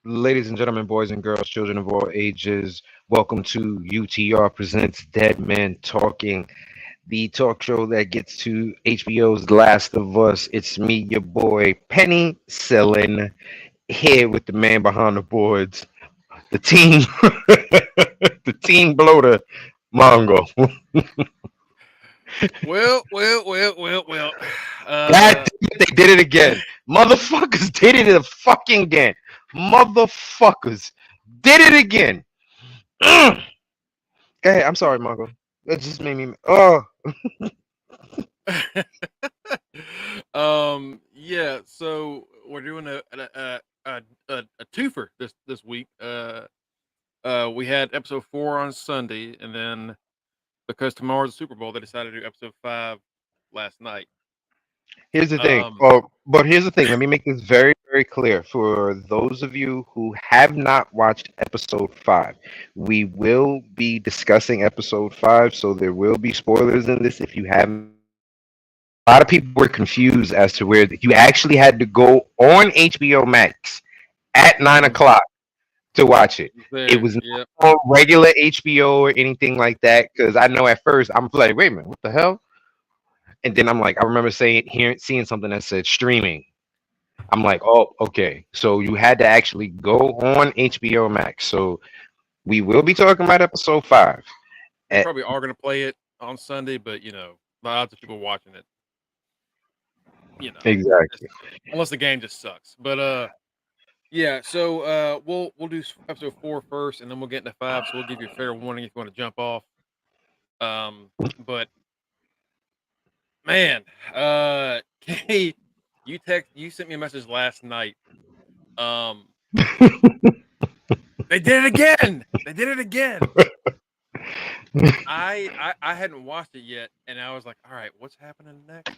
Ladies and gentlemen, boys and girls, children of all ages, welcome to UTR Presents Dead Men Talking, the talk show that gets to HBO's Last of Us. It's me, your boy, Penny Sellin, here with the man behind the boards, the team, the team bloater, Mongo. Well. God Uh, damn it, they did it again. Motherfuckers did it fucking again. Motherfuckers did it again. Mm. Go ahead. I'm sorry, Mongo. That just made me. Oh, yeah. So we're doing a twofer this week. We had episode 4 on Sunday, and then because tomorrow's the Super Bowl, they decided to do episode 5 last night. here's the thing. Um, Oh, but here's the thing. Let me make this very, very clear for those of you who have not watched episode 5. We will be discussing episode 5, so there will be spoilers in this if you haven't. A lot of people were confused as to where you actually had to go on HBO Max at 9 o'clock to watch it. It there. was Yep. not on regular HBO or anything like that. Because I know at first I'm like, wait a minute, what the hell? And then I'm like, I remember seeing something that said streaming. I'm like, oh, okay. So you had to actually go on HBO Max. So we will be talking about episode 5. We Eh, probably are going to play it on Sunday, but the odds of people watching it, just, exactly. unless the game just sucks. But yeah, so we'll do episode 4 first, and then we'll get into 5. So we'll give you a fair warning if you want to jump off. But man, Kenny, you sent me a message last night. Um, they did it again. They did it again. I hadn't watched it yet, and I was like, all right, what's happening next?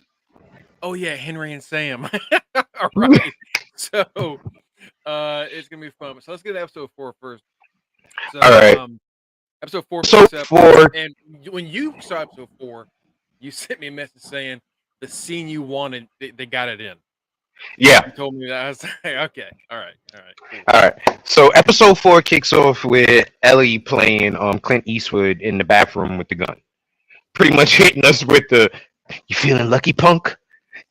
Oh yeah, Henry and Sam. All right, so it's gonna be fun. So let's get to episode 4 first. All So right. episode 4 So picks up, for and when you saw episode 4, you sent me a message saying the scene you wanted, they got it in. yeah. You told me that. I was like, okay, all right, cool. All right. So episode 4 kicks off with Ellie playing Clint Eastwood in the bathroom with the gun. Pretty much hitting us with the "You feeling lucky, punk?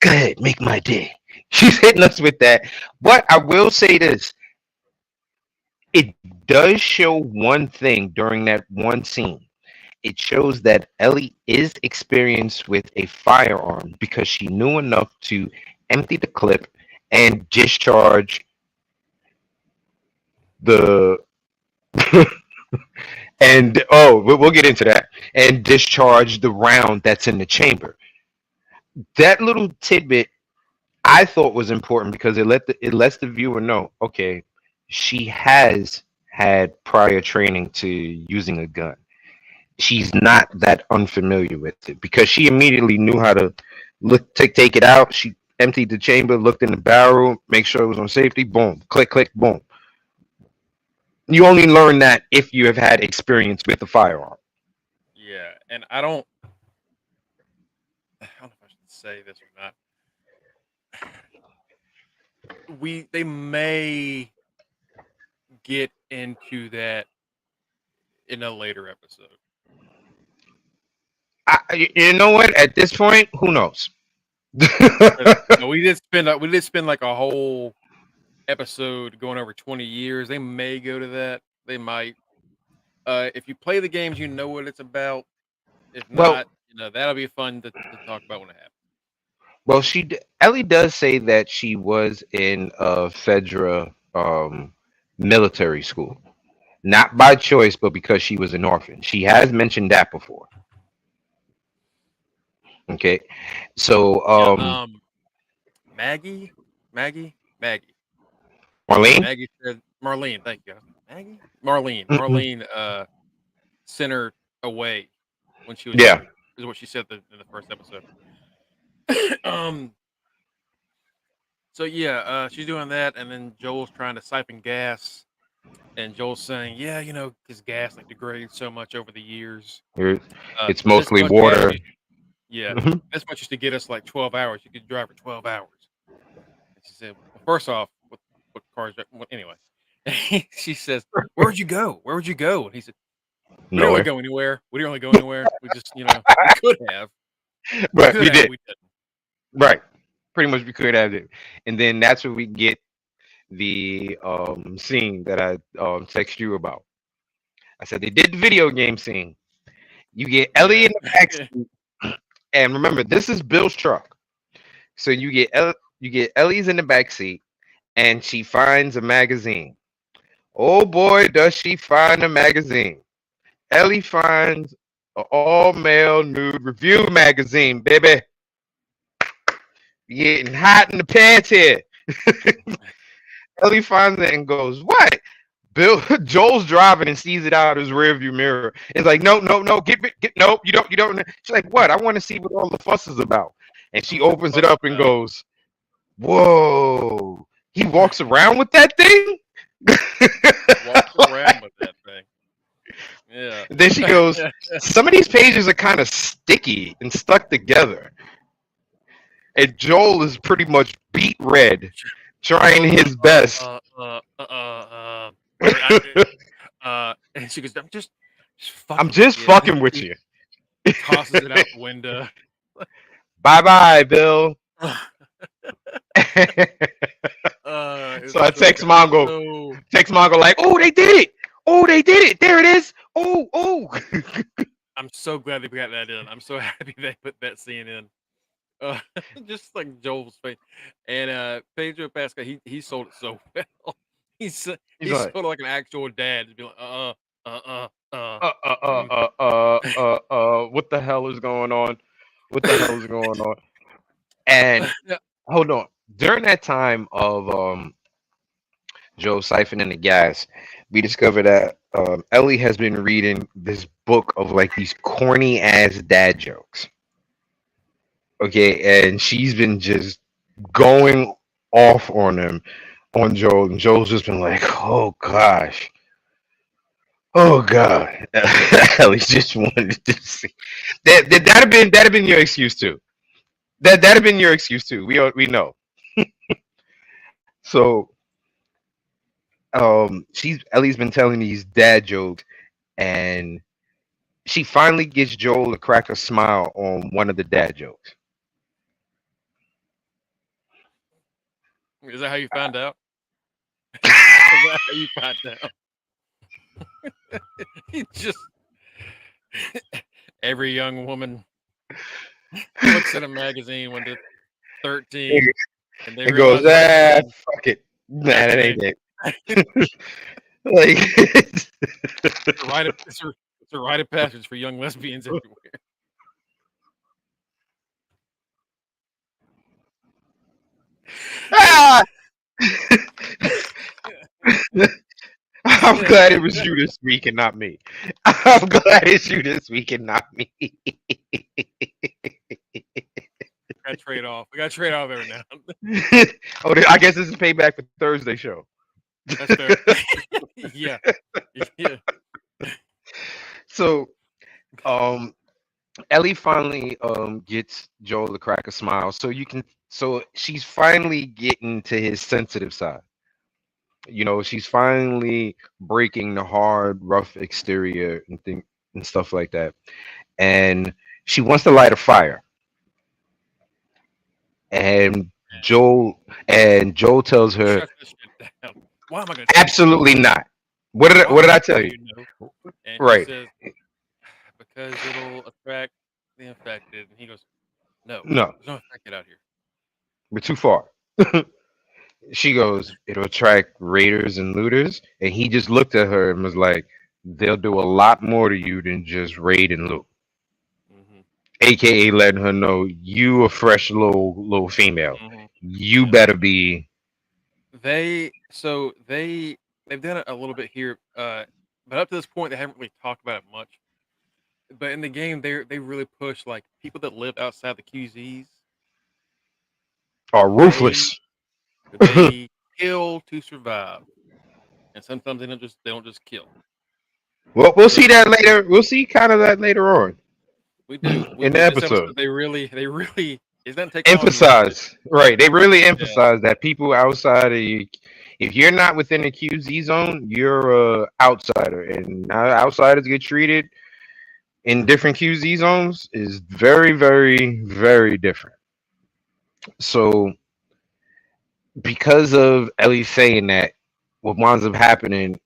Go ahead, make my day." She's hitting us with that. But I will say this: it does show one thing during that one scene. It shows that Ellie is experienced with a firearm because she knew enough to empty the clip and discharge the and oh, we'll get into that, and discharge the round that's in the chamber. That little tidbit I thought was important because it lets the viewer know, okay, she has had prior training to using a gun. She's not that unfamiliar with it because she immediately knew how to take it out. She emptied the chamber, looked in the barrel, make sure it was on safety. Boom, click, click, boom. You only learn that if you have had experience with the firearm. Yeah, and I don't know if I should say this or not. They may get into that in a later episode. You know what? At this point, who knows? We did spend like a whole episode going over 20 years. They may go to that. They might. If you play the games, you know what it's about. If well, not, that'll be fun to talk about when it happens. well, Ellie does say that she was in a Fedra military school, not by choice, but because she was an orphan. She has mentioned that before. Okay, so Yeah. Maggie, Maggie. Marlene. Maggie said Marlene. Thank you. Maggie, Marlene. Mm-mm. Marlene. Sent her away when she was Yeah, younger. Is what she said in the first episode. um. So yeah, she's doing that, and then Joel's trying to siphon gas, and Joel's saying, "Yeah, because gas like degrades so much over the years. Here- it's This mostly much gas, water. yeah, Mhm. this much used to get us like 12 hours. You could drive for 12 hours." And she said, "Well, first off, what cars? Anyway?" She says, "Where'd you go? Where would you go?" And he said, "We didn't really Nowhere. go anywhere. We didn't really go anywhere. We just, we could have. We But could we have. did. We didn't." Right. Pretty much we could have it. And then that's where we get the scene that I text you about. I said they did the video game scene. You get Ellie Yeah. in the backseat, and remember this is Bill's truck. So you get Ellie's in the backseat, and she finds a magazine. Oh boy, does she find a magazine! Ellie finds an all-male nude review magazine, baby. Getting hot in the pants here. Ellie finds it and goes, "What?" Bill Joel's driving and sees it out of his rearview mirror. It's like, no, no, no, get no, you don't. She's like, "What? I want to see what all the fuss is about." And she What the opens it fuss up and about? goes, "Whoa!" He walks around with that thing. Walks around with that thing. Yeah. Then she goes, "Some of these pages are kind of sticky and stuck together." And Joel is pretty much beat red, trying his best. And she goes, I'm fucking with just you. fucking with you. Tosses it out the window. Bye bye, Bill. So I text Mongo. Text Mongo like, "Oh, they did it. Oh, they did it. There it is. Oh, oh." I'm so glad they got that in. I'm so happy they put that scene in. Uh, just like Joel's face. And Pedro Pascal, he sold it so well. He's He's like, sort of like an actual dad. Just be like, what the hell is going on? What the hell is going on? And Yeah. hold on. During that time of Joe siphoning the gas, we discovered that Ellie has been reading this book of like these corny ass dad jokes. Okay, and she's been just going off on him, on Joel, and Joel's just been like, "Oh gosh, oh god." Ellie just wanted to see that'd have been your excuse too. That'd have been your excuse too. We know. So she's Ellie's been telling these dad jokes, and she finally gets Joel to crack a smile on one of the dad jokes. Is that how you found out? Is that how you found out? He just every young woman looks at a magazine when they're 13 and they It realize goes, fuck it. Nah, that ain't it. Like it's a rite of passage for young lesbians everywhere. ah! I'm glad it was you this week and not me. I'm glad it's you this week and not me. We gotta trade off. We gotta trade off every now and Oh, I guess this is payback for Thursday show. then. That's fair. Yeah. Yeah. So, Ellie finally gets Joel to crack a smile. So she's finally getting to his sensitive side. You know, she's finally breaking the hard, rough exterior and stuff like that. And she wants to light a fire. And Joel tells her, Shut this shit down. Why am I gonna absolutely not. What did I tell you? And Right. she says, because it'll attract the infected. And he goes, no, No, there's no infected out here. we're too far. She goes, "It'll attract raiders and looters." And he just looked at her and was like, "They'll do a lot more to you than just raid and loot." Mm-hmm. AKA letting her know you a fresh little female. Mm-hmm. You better be. They've done it a little bit here, but up to this point they haven't really talked about it much. But in the game, they really push like people that live outside the QZs. Are ruthless. They kill to survive, and sometimes they don't just kill. Well, we'll see that later. We'll see kind of that later on. We do In the episode. They really it doesn't take long to emphasize, right? They really emphasize that people outside of If you're not within the QZ zone, you're a outsider, and how outsiders get treated in different QZ zones is very, very, very different. So because of Ellie saying that, what winds up happening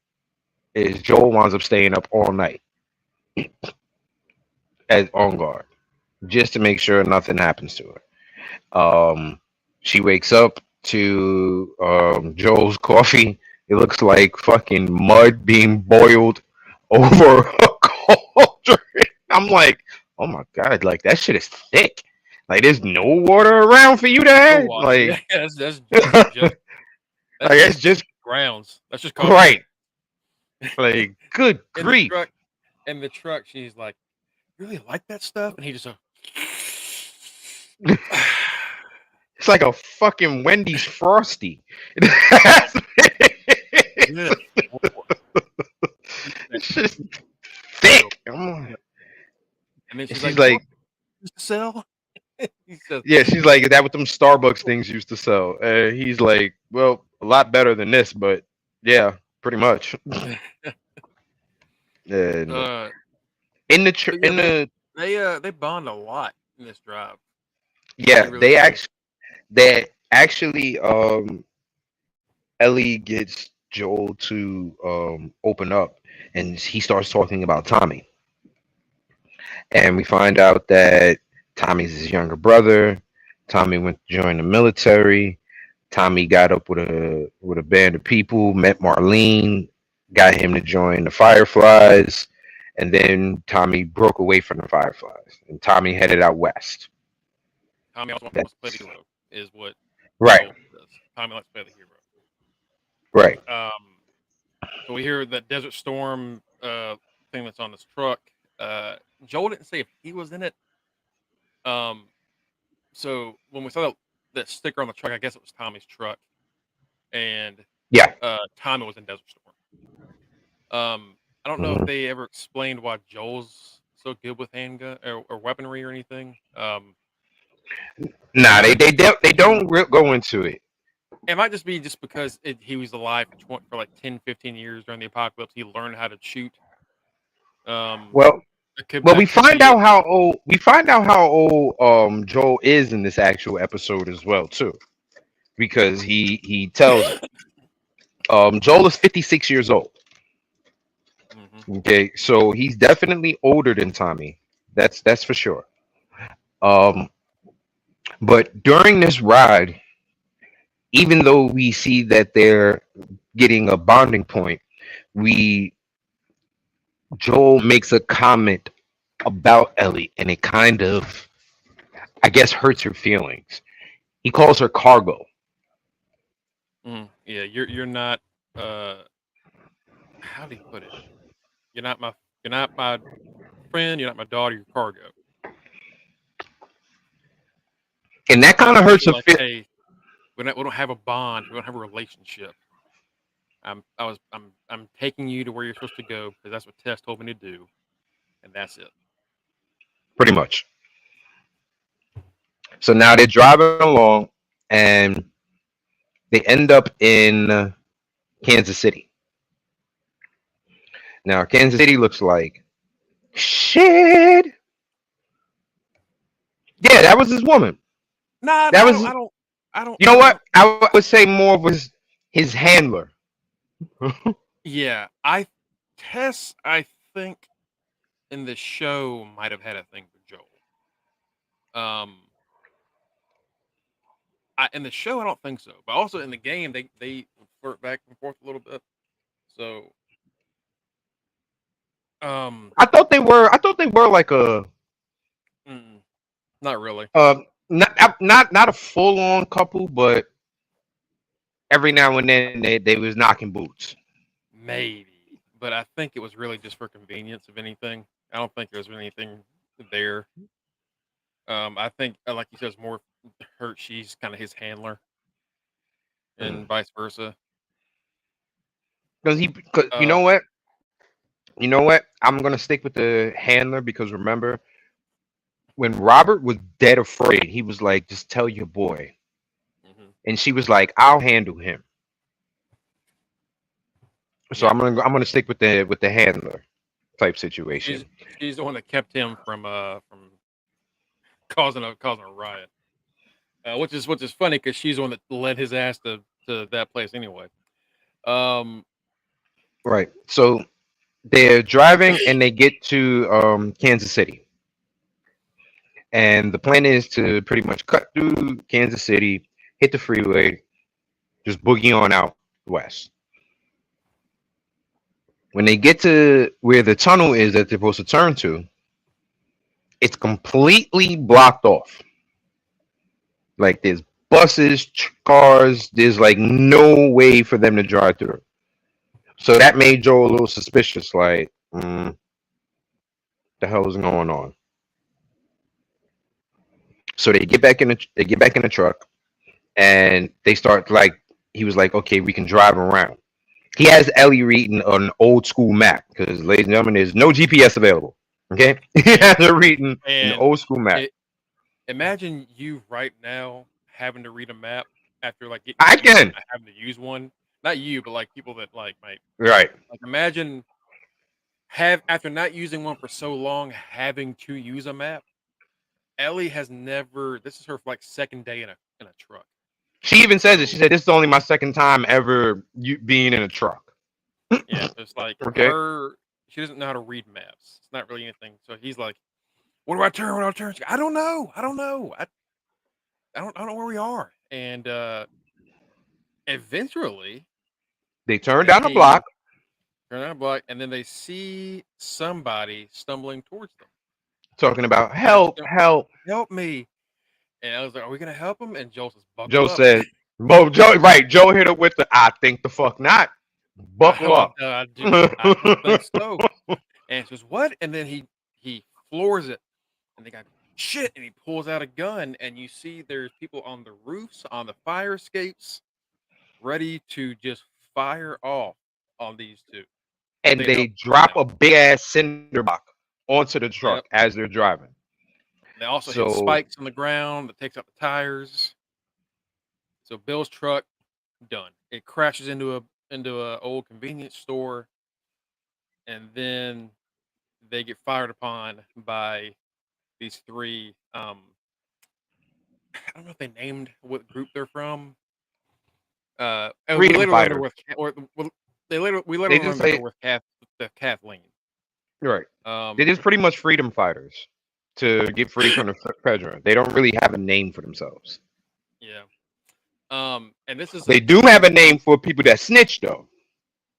is Joel winds up staying up all night as on guard, just to make sure nothing happens to her. She wakes up to Joel's coffee. It looks like fucking mud being boiled over a cauldron. I'm like, oh my god, like that shit is thick. Like there's no water around for you to No have. water. Like, Yeah, that's like just it's just grounds. That's just coffee. right. Like, good In the grief. truck, she's like, "You really like that stuff?" And he just, It's like a fucking Wendy's Frosty. yeah. It's just thick. And then she's She's like, "You like, want this to sell?" He says, yeah, she's like, is that what them Starbucks things used to sell? He's like, well, a lot better than this, but yeah, pretty much. And in the but yeah, in the they bond a lot in this drive. yeah, really do. they actually Ellie gets Joel to open up, and he starts talking about Tommy, and we find out that Tommy's his younger brother. Tommy went to join the military. Tommy got up with a band of people, met Marlene, got him to join the Fireflies, and then Tommy broke away from the Fireflies, and Tommy headed out west. Tommy also That's wants to play the hero, is what right, Joel does. Tommy likes to play the hero. right. So we hear that Desert Storm thing that's on this truck. Joel didn't say if he was in it. So when we saw that sticker on the truck, I guess it was Tommy's truck, and Yeah. Tommy was in Desert Storm. I don't know if they ever explained why Joel's so good with handgun or weaponry or anything. Nah, they don't go into it. It might just be just because he was alive for like 10, 15 years during the apocalypse. He learned how to shoot. Well, That we could find be out it. how old Joel is in this actual episode as well too, because he tells it. Joel is 56 years old. Mhm. Okay, so he's definitely older than Tommy. That's for sure. Um, but during this ride, even though we see that they're getting a bonding point, we Joel makes a comment about Ellie, and it kind of, I guess, hurts her feelings. He calls her cargo. Yeah, you're not. How do you put it? You're not my friend. You're not my daughter. You're cargo. And that kind of hurts her Like, feel. hey, we don't have a bond. We don't have a relationship. I'm taking you to where you're supposed to go because that's what Tess told me to do, and that's it. Pretty much. So now they're driving along, and they end up in Kansas City. Now Kansas City looks like shit. Yeah, that was his woman. Nah, That was, I don't. you know what? I would say more was his handler. Yeah, Tess, I think in the show might have had a thing for Joel. In the show I don't think so, but also in the game they flirt back and forth a little bit. So, I thought they were. I thought they were like a not really. not a full on couple, but every now and then they was knocking boots. Maybe, but I think it was really just for convenience. If anything, I don't think there was anything there. I think, like you said, it's more her. She's kind of his handler, and vice versa. Because you know what? You know what? I'm gonna stick with the handler because remember when Robert was dead afraid, he was like, "Just tell your boy," Mhm. and she was like, "I'll handle him." So Yeah, I'm gonna stick with the handler type she's situation. she's the one that kept him from causing a riot. Which is funny because she's the one that led his ass to that place anyway. Um, Right. So they're driving and they get to Kansas City. And the plan is to pretty much cut through Kansas City, hit the freeway, just boogie on out west. When they get to where the tunnel is that they're supposed to turn to, it's completely blocked off. Like there's buses, cars, there's like no way for them to drive through. So that made Joe a little suspicious. Like, the hell is going on? So they get back in the truck, and they start like he was like, okay, we can drive around. He has Ellie reading an old school map because, ladies and gentlemen, there's no GPS available. Okay, he yeah, has her reading an and old school map. it, imagine you right now having to read a map after like getting I used to can not having to use one. Not you, but like people that might right. like imagine have after not using one for so long having to use a map. Ellie has never. This is her like second day in a truck. She even says it. She So said this is only my second time ever being in a truck. yeah, it's like Okay, she doesn't know how to read maps. It's not really anything. So he's like, "What do I turn? What do I turn?" She goes, I don't know. I don't know. I don't know where we are. And eventually they turn down the they block, turn on a block, and then they see somebody stumbling towards them. talking about And I help, don't help. help me. And I was like, "Are we gonna help him?" And Joel says, "Buckle Joe up." said, "Bo, Joe, right?" Joe hit her with the, "I think the fuck not." Buckle up. I don't think so. And she goes, "What?" And then he floors it, and they got shit, and he pulls out a gun, and you see there's people on the roofs, on the fire escapes, ready to just fire off on these two. But And they they don't see drop them. a big ass cinder block onto the Yep. truck as they're driving. They also hit So spikes on the ground that takes out the tires. So Bill's truck done. It crashes into a old convenience store, and then they get fired upon by these three. I don't know if they named what group they're from. And we freedom later learned they're fighters. with, or well, they later we later They just learned that they're say with Kathleen. right. They're Um, just pretty much freedom fighters to get free from the federal. They don't really have a name for themselves. yeah. And this is They do have a name for people that snitch though.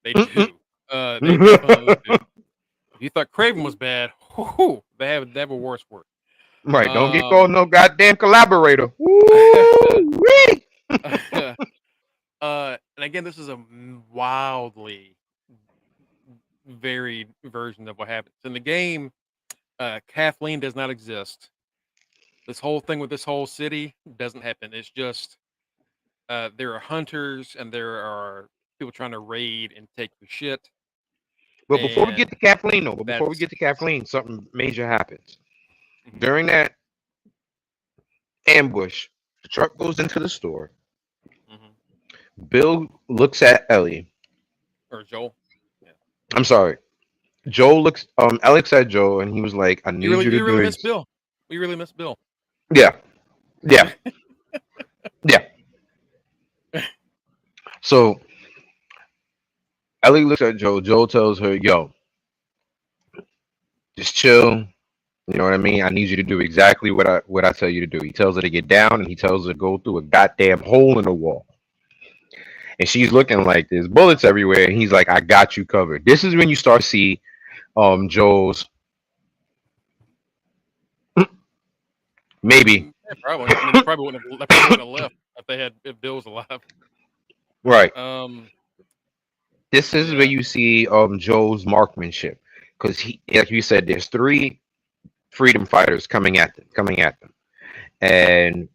they do. They definitely do. If you thought Craven was bad, whoo, they have a worse word. Right. Don't get called Um, no goddamn collaborator. Woo-wee. and again, this is a wildly varied version of what happens in the game. Kathleen does not exist. This whole thing with this whole city doesn't happen. It's just there are hunters and there are people trying to raid and take your shit, But before we get and to Kathleen, though, that's something major happens. mhm, During that ambush, the truck goes into the store. mhm. Bill looks at Ellie. Or Joel. Yeah, I'm sorry. Joe looks Alex at Joe and he was like, I need you to you do really miss it. Bill. We really miss Bill. Yeah. Yeah. Yeah. So Ellie looks at Joe. Joe tells her, yo, just chill. You know what I mean? I need you to do exactly what I tell you to do. He tells her to get down and he tells her to go through a goddamn hole in the wall. And she's looking like there's bullets everywhere. And he's like, I got you covered. This is when you start see Joel's maybe Yeah, probably. I mean, they probably wouldn't have left if Bill was alive. right. Um, This is where yeah, you see Joel's marksmanship. Because he like you said, there's three freedom fighters coming at them. And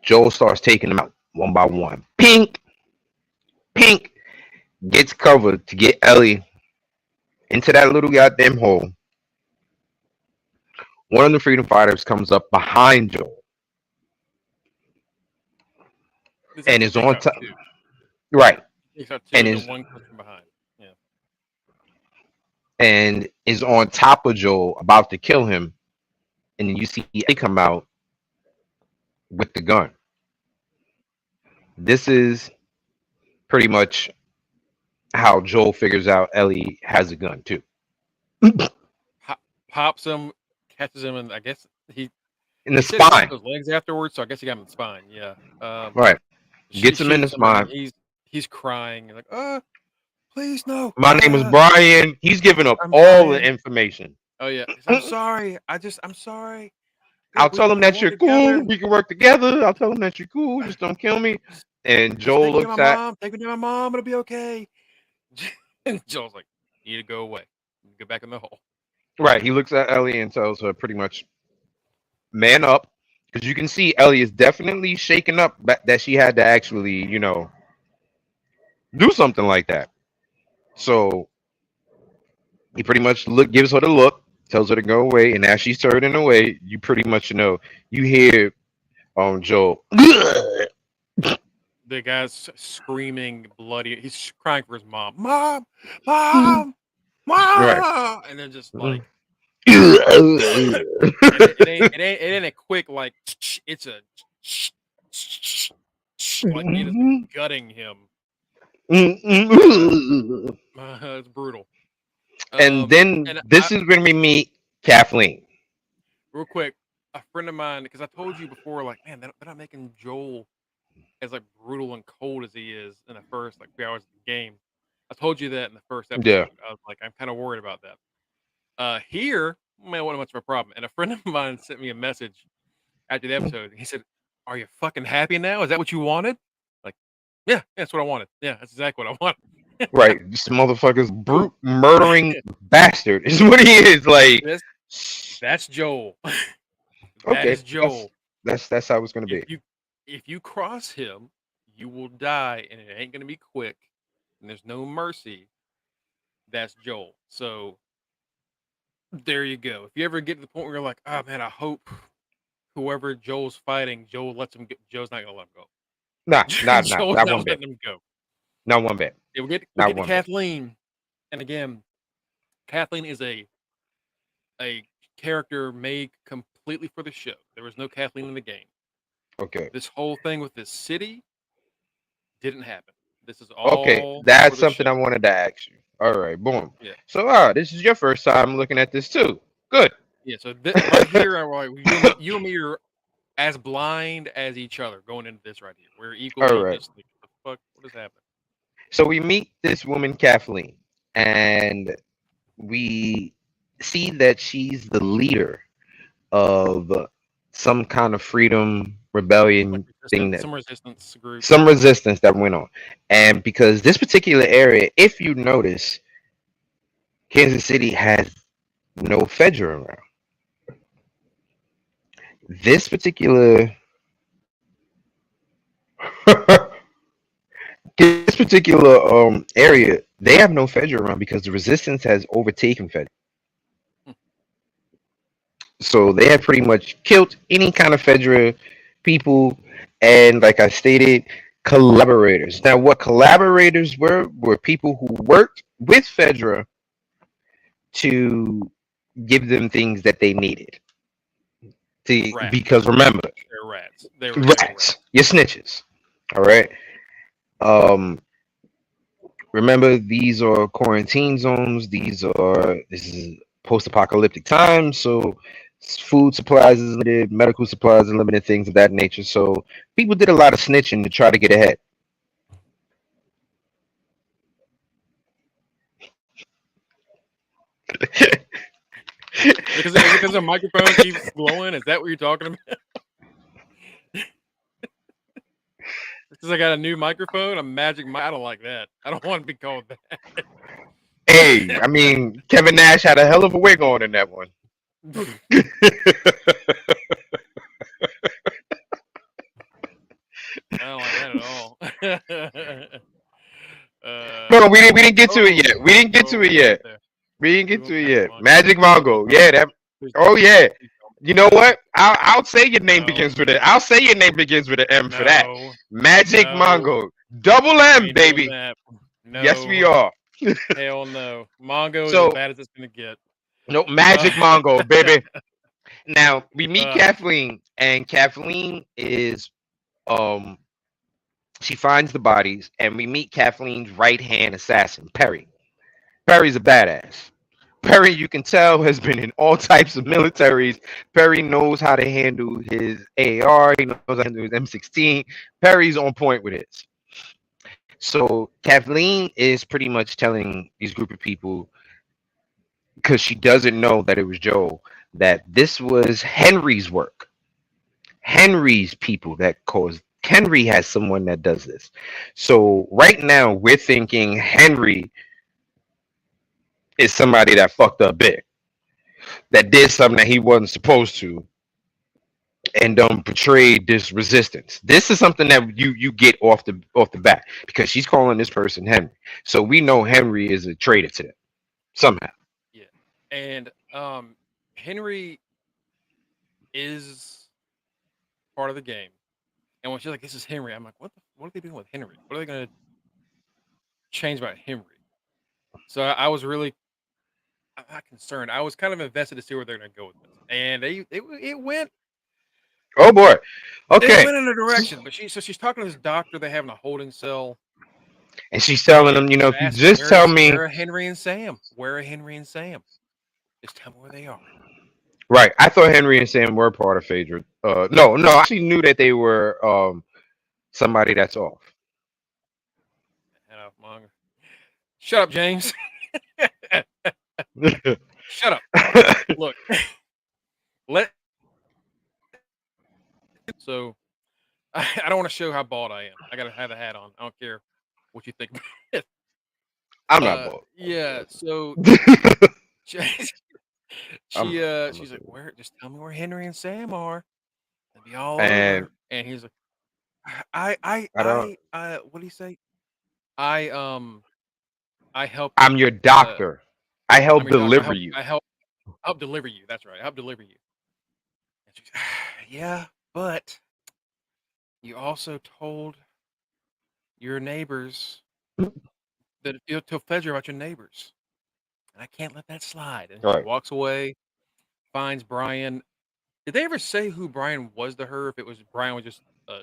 Joel starts taking them out one by one. Pink gets covered to get Ellie into that little goddamn hole. One of the freedom fighters comes up behind Joel this and actually is takes on out top. two. Right. Takes out two, And and then is one comes from behind. and is on top of Joel about to kill him, and then you see Ellie come out with the gun. This is pretty much how Joel figures out Ellie has a gun too. Pops him, catches him, and I guess he In the said he broke spine. those legs afterwards, so I guess he got him in the spine. Yeah. Right. She Gets him in the shoots him, and spine. he's crying, like, please no. My name is Brian. He's giving up I'm all the Brian. information. Oh yeah. I'm sorry. I'm sorry. I'll tell him that belong you're together. cool. We can work together. I'll tell him that you're cool. Just don't kill me. And Joel looks at. Take me to my mom. It'll be okay. And Joel's like, you need to go away. Get back in the hole. Right. He looks at Ellie and tells her pretty much, man up. Because you can see Ellie is definitely shaken up that she had to actually, do something like that. So he pretty much gives her the look, tells her to go away, and as she's turning away, you pretty much you hear Joel. The guy's screaming bloody. He's crying for his mom. Mom, mom, mom, Right. and then just like it it ain't a quick like. It's a like it is gutting him. It's brutal. And then this is when we meet Kathleen. Real quick, a friend of mine, because I told you before, like, man, they're not making Joel as like brutal and cold as he is in the first like 3 hours of the game. I told you that in the first episode. Yeah. I was like, I'm kind of worried about that. Here, man, wasn't much of a problem. And a friend of mine sent me a message after the episode. He said, "Are you fucking happy now? Is that what you wanted?" Like, yeah, that's what I wanted. Yeah, that's exactly what I wanted. Right, this motherfucker's brute murdering bastard is what he is. Like, that's Joel. Okay, is Joel. That's how it's gonna be. If you cross him, you will die, and it ain't gonna be quick. And there's no mercy. That's Joel. So there you go. If you ever get to the point where you're like, oh man, I hope whoever Joel's fighting, Joel lets him get. Joel's not gonna let him go. Not one bit. Him go. Not one bit. Yeah, we'll get to Kathleen, and again, Kathleen is a character made completely for the show. There was no Kathleen in the game. Okay. This whole thing with this city didn't happen. This is all okay. That's something I wanted to ask you. All right, boom. Yeah. So, this is your first time looking at this too. Good. Yeah. So right here, you and me are as blind as each other going into this right here. We're equally. All right. Just like, what the fuck? What is happening? So we meet this woman, Kathleen, and we see that she's the leader of some kind of freedom rebellion thing, some resistance group, some resistance that went on. And because this particular area, if you notice, Kansas City has no Fedra around. This particular area, they have no Fedra around because the resistance has overtaken Fedra. So they have pretty much killed any kind of Fedra people, and like I stated, collaborators. Now, what collaborators were people who worked with Fedra to give them things that they needed. Because remember, they're rats. They're rats. You're snitches. All right. Remember, these are quarantine zones. This is post-apocalyptic times, so food supplies is limited, medical supplies are limited, things of that nature. So people did a lot of snitching to try to get ahead. Because the microphone keeps blowing. Is that what you're talking about? Because I got a new microphone, a magic mic. I don't like that. I don't want to be called that. Hey, I mean, Kevin Nash had a hell of a wig on in that one. I don't like that at all. No, we didn't get to it yet. We didn't get to it yet. Magic Mongo. Yeah, that. Oh yeah. You know what? I'll say your name begins with it. I'll say your name begins with an M for that. Magic Mongo. Double M, baby. No. Yes, we are. Hell no. Mongo is as So bad as it's gonna get. no magic Mongo, baby. Now we meet uh, Kathleen, and Kathleen is um she finds the bodies, and we meet Kathleen's right hand assassin, Perry. Perry's a badass. Perry, you can tell, has been in all types of militaries. Perry knows how to handle his AR. He knows how to handle his M16. Perry's on point with it. So Kathleen is pretty much telling these group of people, because she doesn't know that it was Joel, that this was Henry's work. Henry's people that caused. Henry has someone that does this. So right now we're thinking Henry is somebody that fucked up big, that did something that he wasn't supposed to, and portrayed this resistance. This is something that you get off the bat, because she's calling this person Henry. So we know Henry is a traitor to them somehow. yeah. And Henry is part of the game. And when she's like, "This is Henry," I'm like, what are they doing with Henry? What are they gonna change about Henry? So I was really, I'm not concerned. I was kind of invested to see where they're gonna go with this. And it went Oh boy. it Okay. went in a direction. But she's talking to this doctor they have in a holding cell. And she's telling And him, she's if you asking, just tell me. where are Henry and Sam? Where are Henry and Sam? Just tell me where they are. Right. I thought Henry and Sam were part of Phaedra. No, I actually knew that they were somebody that's off. And shut up, James. Shut up. Look, let so I don't want to show how bald I am. I gotta have a hat on. I don't care what you think. I'm not bold. Yeah. So she, I'm she's like, where? Just tell me where Henry and Sam are. It'll be all and over. And he's like, I don't. what do you say? I I help. I'm your Uh, doctor. I I'm help your doctor. deliver you. I help deliver you. That's right. I help deliver you. And she's, yeah, but you also told your neighbors that you'll tell Fedra about your neighbors, and I can't let that slide. And All she right. walks away, finds Brian. Did they ever say who Brian was to her? If it was Brian was just a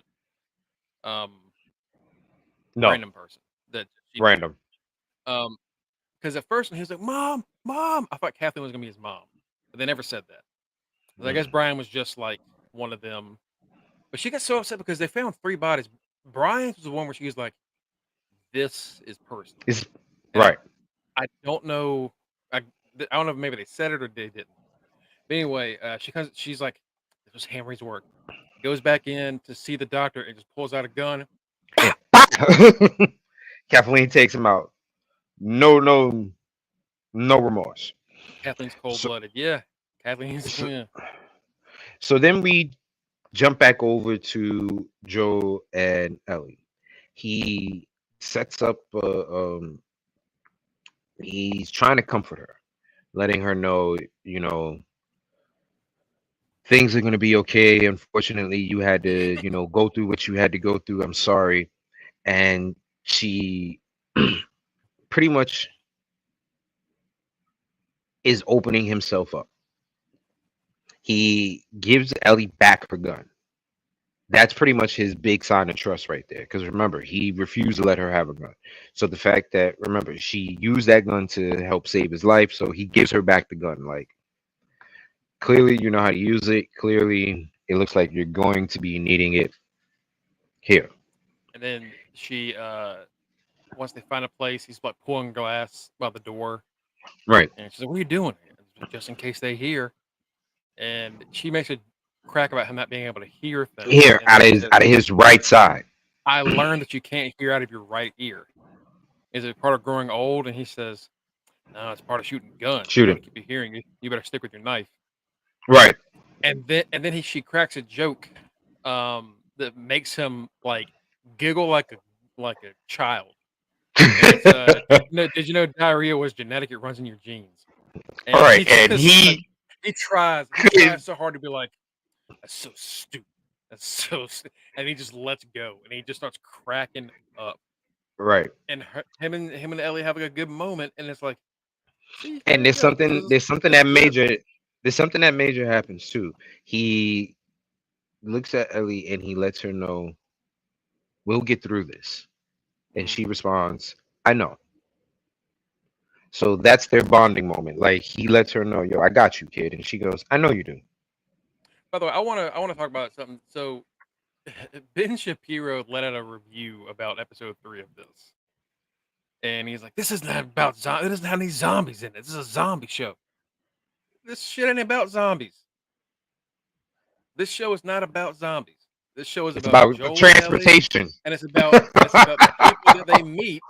No, random person that she knew. random. Because at first when he was like, "Mom, mom," I thought Kathleen was gonna be his mom, but they never said that. I guess Brian was just like one of them. But she got so upset because they found 3 bodies. Brian's was the one where she was like, "This is personal," It's and right. I don't know. I don't know if maybe they said it or they didn't. But anyway, she's like, "This was Henry's work." Goes back in to see the doctor and just pulls out a gun. Pow! Kathleen takes him out. No, no, no remorse. Kathleen's cold So, blooded. Yeah, Kathleen's. so, Yeah. so then we jump back over to Joe and Ellie. He sets up. He's trying to comfort her, letting her know, things are going to be okay. Unfortunately, you had to, go through what you had to go through. I'm sorry. And she pretty much is opening himself up. He gives Ellie back her gun. That's pretty much his big sign of trust right there. Because remember, he refused to let her have a gun. So the fact that, remember, she used that gun to help save his life. So he gives her back the gun. Like, clearly, you know how to use it. Clearly, it looks like you're going to be needing it here. And then she, once they find a place, he's like pulling glass by the door. Right. And she's like, "What are you doing?" Just in case they hear. And she makes a crack about him not being able to hear things. Here, And she says, out of his right side. "I learned that you can't hear out of your right ear. Is it part of growing old?" And he says, "No, it's part of shooting guns. You Shooting. want to keep your hearing. You better stick with your knife." Right. And then she cracks a joke that makes him like giggle like a child. And it's did you know diarrhea was genetic? It runs in your genes. All And right. And he tries so hard to be like, "That's so stupid. That's so," and he just lets go and he just starts cracking up. Right. and him and Ellie having a good moment, and it's like, see, here And we go. This is good. there's something that major happens too. He looks at Ellie and he lets her know, we'll get through this. And Mm. she responds, I know. So that's their bonding moment. Like he lets her know, yo, I got you, kid. And she goes, I know you do. By the way, I want to talk about something. So Ben Shapiro let out a review about episode 3 of this, and he's like, "This is not about zombies. It doesn't have any zombies in it. This is a zombie show. This shit ain't about zombies. This show is not about zombies. This show is It's about about Joel and Ellie, transportation. and it's about the people that they meet,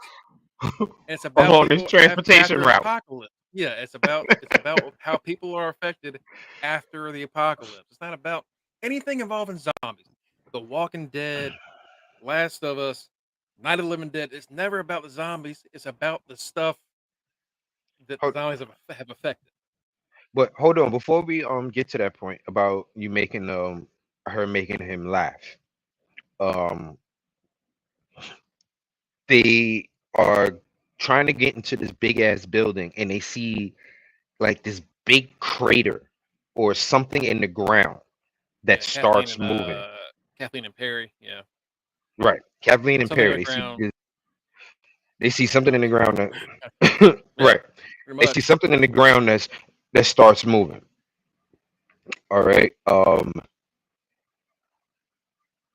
and it's about Along this people transportation after an route. apocalypse. Yeah, it's about how people are affected after the apocalypse. It's not about anything involving zombies. The Walking Dead, Last of Us, Night of the Living Dead. It's never about the zombies. It's about the stuff that the Hold- zombies have affected. But hold on, before we get to that point about you making her making him laugh. Um they are trying to get into this big ass building and they see like this big crater or something in the ground that Yeah, starts moving. Kathleen and Perry. Yeah, Right. Kathleen and something Perry, on the ground. they see something in the ground that Yeah, right. pretty They see much. something in the ground that starts moving. All right.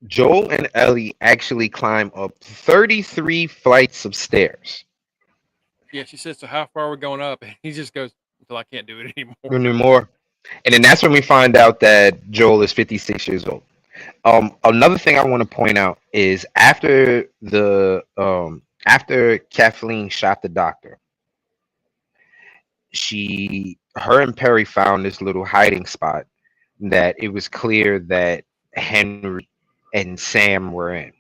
Joel and Ellie actually climb up 33 flights of stairs. Yeah, she says, "So how far are we going up?" And he just goes, "Until I can't do it anymore." More. And then that's when we find out that Joel is 56 years old. Another thing I want to point out is after Kathleen shot the doctor, her and Perry found this little hiding spot that it was clear that Henry and Sam were in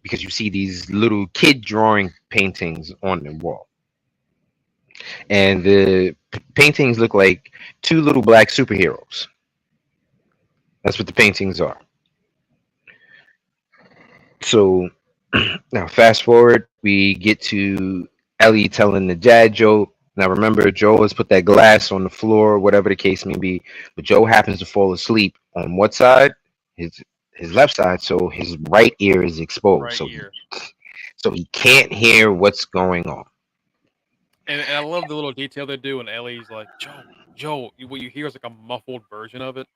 because you see these little kid drawing paintings on the wall, and the paintings look like two little black superheroes. That's what the paintings are. So now, fast forward, we get to Ellie telling the dad joke. Now, remember, Joe has put that glass on the floor, whatever the case may be. But Joe happens to fall asleep on what side? His left side. So his right ear is exposed. Right ear. So he can't hear what's going on. And I love the little detail they do. And Ellie's like, Joe, what you hear is like a muffled version of it,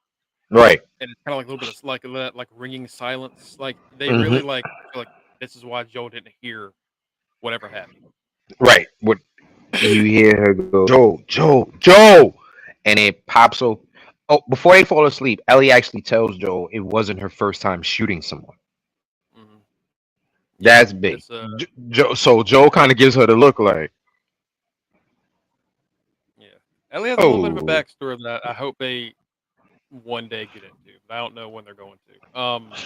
Right. and it's kind of like a little bit of like that, like ringing silence. Like they Hmm. really feel like this is why Joe didn't hear whatever happened. Right. What you hear her go, Joe, Joe, Joe, and it pops open. Oh, before they fall asleep, Ellie actually tells Joe it wasn't her first time shooting someone. Hmm. Yeah, That's big. it's Joe, so Joe kind of gives her the look like, yeah. Ellie has a little bit of a oh, backstory that I hope they one day get into, but I don't know when they're going to.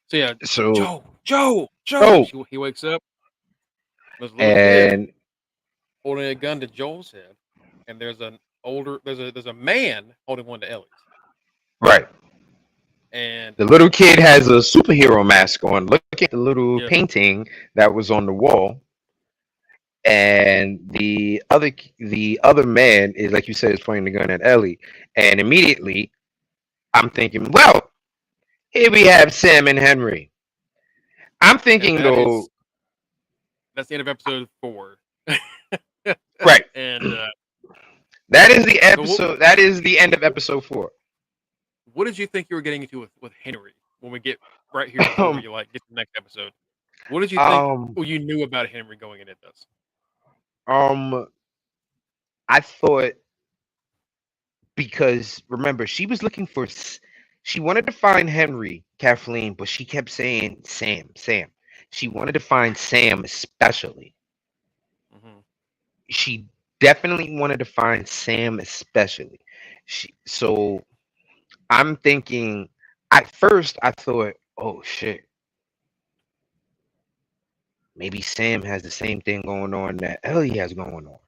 So yeah, so, Joe. oh, He wakes up. There's a little kid and holding a gun to Joel's head, and there's a man holding one to Ellie's, right. and The little kid has a superhero mask on. Look at the little yeah, painting that was on the wall, and the other man is like you said is pointing the gun at Ellie, and immediately I'm thinking, well, here we have Sam and Henry. I'm and thinking though, that's the end of episode 4. right? And That is the so what episode. That is the end of episode 4. what did you think you were getting into with Henry when we get right here before Um, we get to the next episode? What did you think? um, Well, you knew about Henry going into this. um, I thought because remember she was looking for, she wanted to find Henry, Kathleen, but she kept saying Sam, Sam. She wanted to find Sam especially. Hmm. She definitely wanted to find Sam especially. So I'm thinking at first I thought, oh shit, maybe Sam has the same thing going on that Ellie has going on,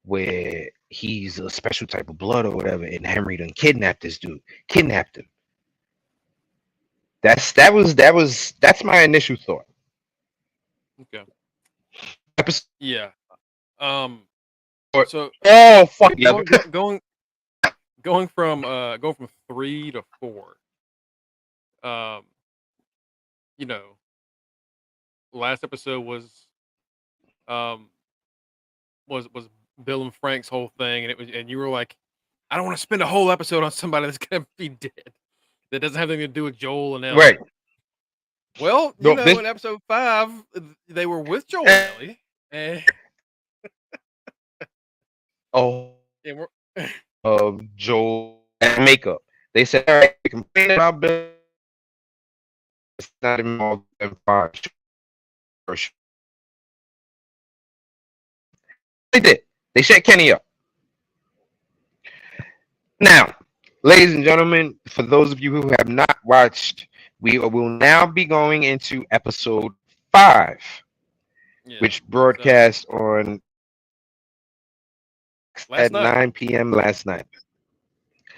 where he's a special type of blood or whatever, and Henry done kidnapped this dude, kidnapped him. That's my initial thought. Okay. Episode. Yeah. Um. Four. So Oh fuck yeah. going from 3 to 4. Um. You know, last episode um was Bill and Frank's whole thing, and you were like, I don't want to spend a whole episode on somebody that's gonna be dead. That doesn't have anything to do with Joel and Ellie. Right. Well, No, this. in episode 5, they were with Joel and Ellie, and, Oh. and we're, Of Joel and makeup. They said, all right, we complain about Bill. It's not even more than 5. They did. They set Kenny up. Now, ladies and gentlemen, for those of you who have not watched, we will now be going into episode 5, yeah, which broadcast on last at night. 9 p.m. last night.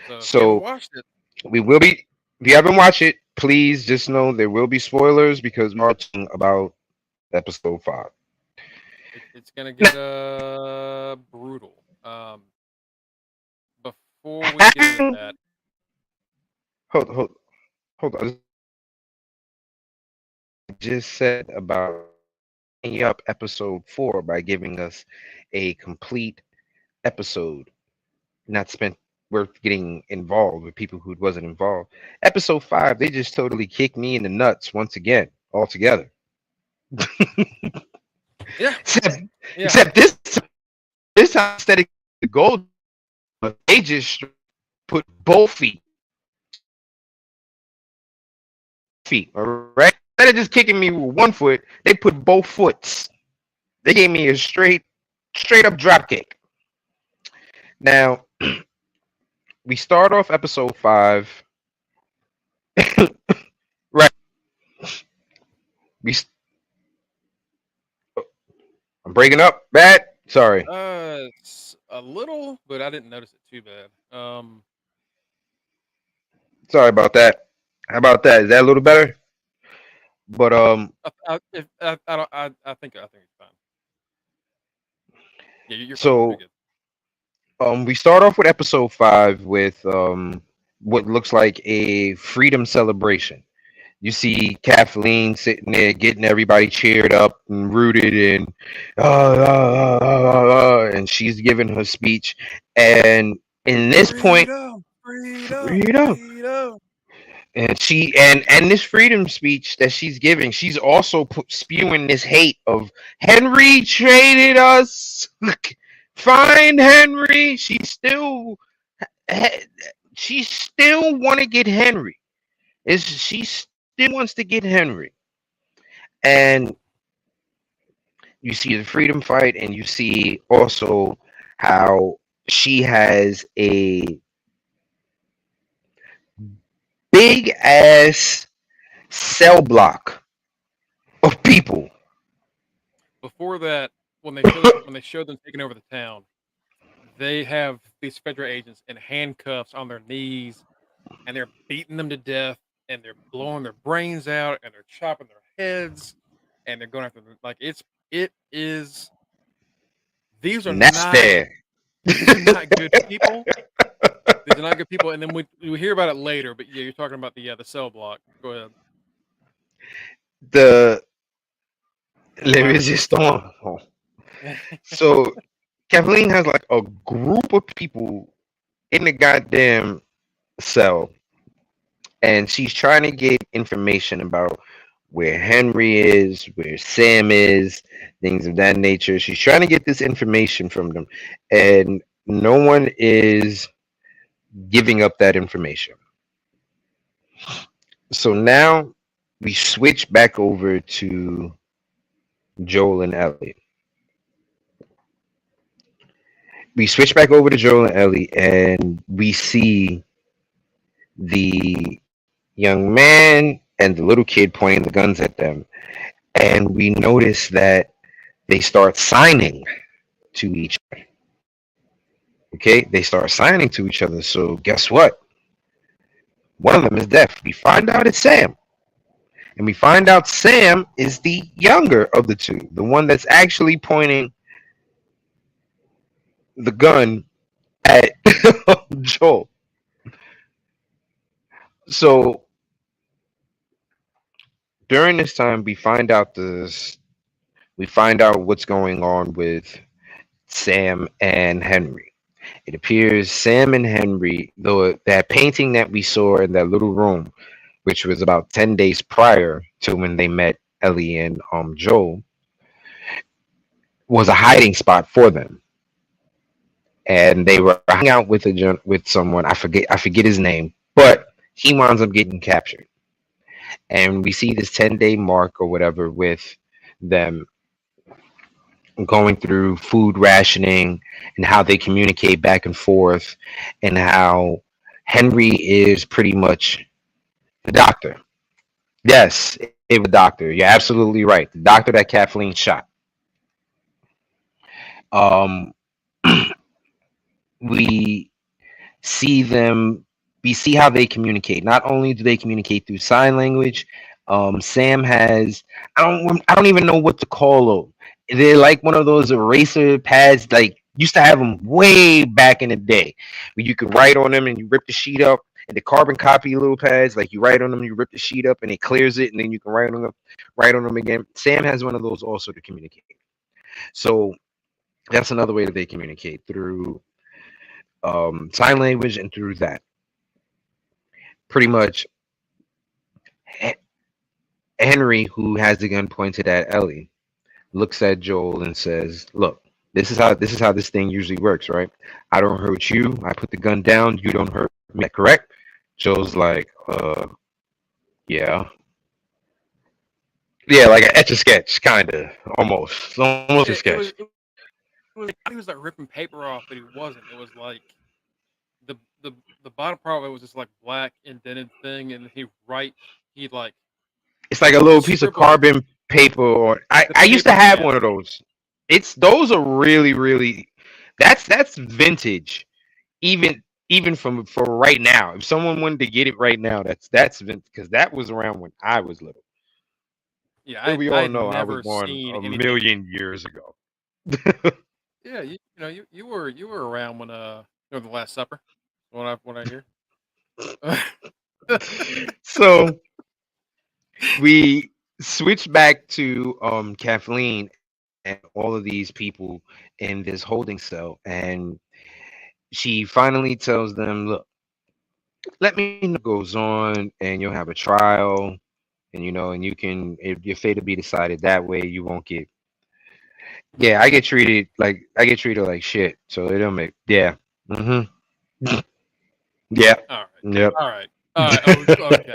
So, if you So haven't watched it, we will be. If you haven't watched it, please just know there will be spoilers because we're talking about episode 5. it's gonna get brutal. Before we get into that, Hold on. I just said about ending up episode 4 by giving us a complete episode, not spent worth getting involved with people who wasn't involved. Episode 5, they just totally kicked me in the nuts once again, altogether. yeah, Except this time instead of the gold, they just put both feet. All right. Instead of just kicking me with one foot, they put both foots. They gave me a straight up drop kick. Now we start off episode 5. Right. I'm breaking up. Bad. Sorry. it's a little, but I didn't notice it too bad. Sorry about that. How about that? Is that a little better? But I don't, I think it's fine. Yeah, you're fine. so You're good. we start off with episode 5 with what looks like a freedom celebration. You see Kathleen sitting there getting everybody cheered up and rooted and she's giving her speech. And in this point, freedom. And she and this freedom speech that she's giving, she's also spewing this hate of Henry traded us. Find Henry. She still want to get Henry. She still wants to get Henry. And you see the freedom fight, and you see also how she has a big ass cell block of people. Before that, when they showed them taking over the town, they have these federal agents in handcuffs on their knees, and they're beating them to death, and they're blowing their brains out, and they're chopping their heads, and they're going after them. Like it is. These are not good people. These are not good people. And then we hear about it later. But yeah, you're talking about the cell block. Go ahead. Let me just on. So Kathleen has like a group of people in the goddamn cell, and she's trying to get information about where Henry is, where Sam is, things of that nature. She's trying to get this information from them, and no one is giving up that information. So now we switch back over to Joel and Ellie. And we see the young man and the little kid pointing the guns at them. And we notice that they start signing to each other. Okay, they start signing to each other. So guess what? One of them is deaf. We find out it's Sam. And we find out Sam is the younger of the two, the one that's actually pointing the gun at Joel. So during this time, we find out what's going on with Sam and Henry. It appears Sam and Henry, though that painting that we saw in that little room, which was about 10 days prior to when they met Ellie and Joel, was a hiding spot for them. And they were hanging out with with someone. I forget his name, but he winds up getting captured. And we see this 10-day mark or whatever with them going through food rationing and how they communicate back and forth, and how Henry is pretty much the doctor. Yes, it was the doctor. You're absolutely right. The doctor that Kathleen shot. Um, we see them. We see how they communicate. Not only do they communicate through sign language, Sam has. I don't even know what to call them. They're like one of those eraser pads, like used to have them way back in the day, where you could write on them and you rip the sheet up. And the carbon copy little pads, like you write on them, you rip the sheet up, and it clears it, and then you can write on them again. Sam has one of those also to communicate. So that's another way that they communicate through sign language and through that. Pretty much, Henry, who has the gun pointed at Ellie, looks at Joel and says, "Look, this is how this thing usually works, right? I don't hurt you. I put the gun down. You don't hurt me. Correct?" Joel's like, yeah, yeah, like an etch a sketch, kind of, almost a It was sketch. it was like he was like ripping paper off, but he wasn't. It was like the the the bottom part of it was just like black indented thing, and he'd like It's like a little he'd piece of scribble like carbon paper, or I the I used to paper, have yeah. one of those. It's those are really that's vintage. Even from for right now, if someone wanted to get it right now, that's vintage because that was around when I was little. Yeah, And we I all had know I was never born seen a anything. million years ago. Yeah, you were around when the Last Supper. What I hear. So we switch back to Kathleen and all of these people in this holding cell, and she finally tells them, "Look, let me know what goes on, and you'll have a trial, and and your fate will be decided that way. You won't get, yeah, I get treated like shit, so it don't make, yeah, mm-hmm, yeah, All right, yep." all right, all right. Oh, okay.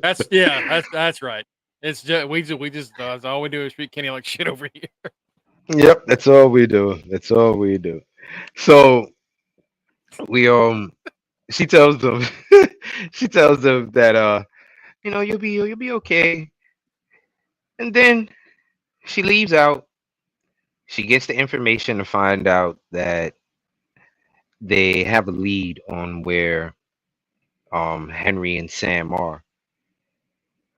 That's right. It's just we just that's all we do is treat Kenny like shit over here. Yep, that's all we do. That's all we do. So we she tells them she tells them that you'll be okay. And then she leaves out. She gets the information to find out that they have a lead on where Henry and Sam are.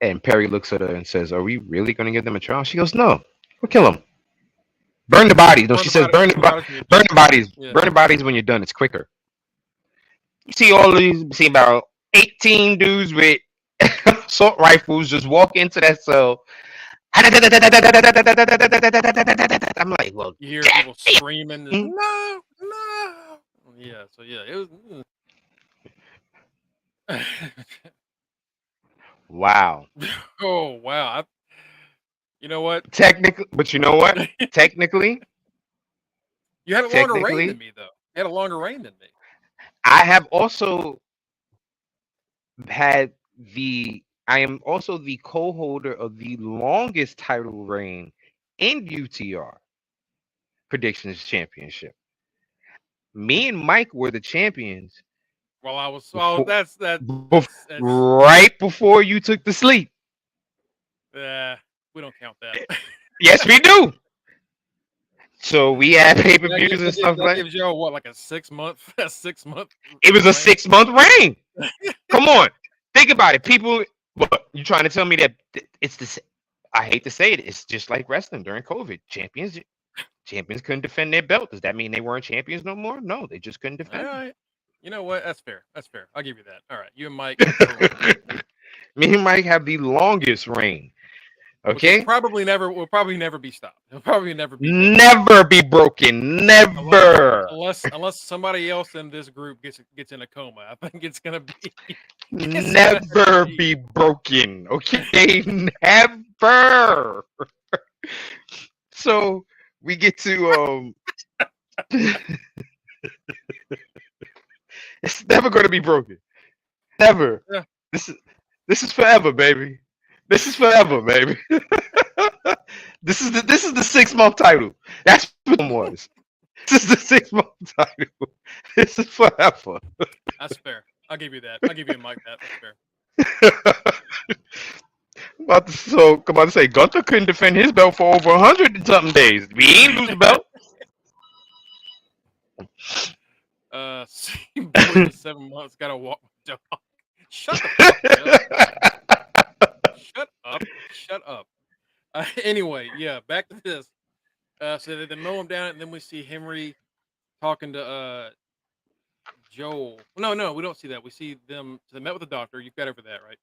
And Perry looks at her and says, "Are we really going to give them a trial?" She goes, "No, we'll kill them. Burn the bodies." No, she says, "Burn the bodies. Yeah, Burn the bodies when you're done. It's quicker." You see all of these. You see about 18 dudes with assault rifles just walk into that cell. I'm like, well, you hear damn. people screaming, just, no, no. Yeah, so yeah, it was. Wow. Oh wow! You know what? Technically, but you know what? Technically, You had a longer reign than technically, me, though. You had a longer reign than me. I have also had I am also the co-holder of the longest title reign in UTR Predictions Championship. Me and Mike were the champions While I was, well, before, that's right before you took the sleep. uh, we don't count that. Yes, we do. So we had pay per That views gives and stuff that like. gives Joe what, like a 6 month a 6 month It was a reign. 6 month reign. Come on, think about it. People, what you trying to tell me that it's the? I hate to say it, it's just like wrestling during COVID. Champions couldn't defend their belt. Does that mean they weren't champions no more? No, they just couldn't All defend right. You know what? That's fair. That's fair. I'll give you that. All right. You and Mike them. are wrong. Me and Mike have the longest reign. Which will Okay, probably never be stopped. It'll probably never be broken. never be broken. Never. Unless somebody else in this group gets in a coma. I think it's gonna be Never be broken. Okay, never. So we get to it's never going to be broken. Never. Yeah. This is forever, baby. This is forever, baby. This is the 6 month title. That's what it was. This is the 6 month title. This is forever. That's fair. I'll give you that. I'll give you a Mike that. That's fair. Come on to say Gunther couldn't defend his belt for over 100 and something days. We ain't lose the belt. See, boy for 7 months gotta walk my dog. Shut the fuck up. Shut up. Shut up. Anyway, yeah, back to this. So they mow him down, and then we see Henry talking to Joel. No, we don't see that. We see them. So they met with the doctor. You've got over that, right?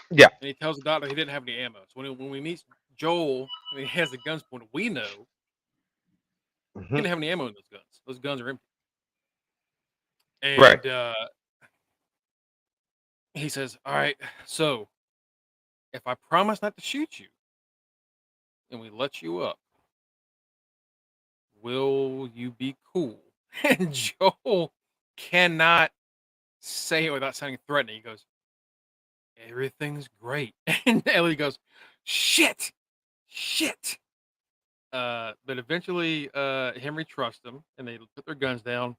Yeah. And he tells the doctor he didn't have any ammo. So when we meet Joel, and he has the guns pointed, we know he didn't have any ammo in those guns. Those guns are empty. And Right. he says, "All right, so if I promise not to shoot you, and we let you up, will you be cool?" And Joel cannot say it without sounding threatening. He goes, "Everything's great." And Ellie goes, "Shit. But eventually, Henry trusts them, and they put their guns down.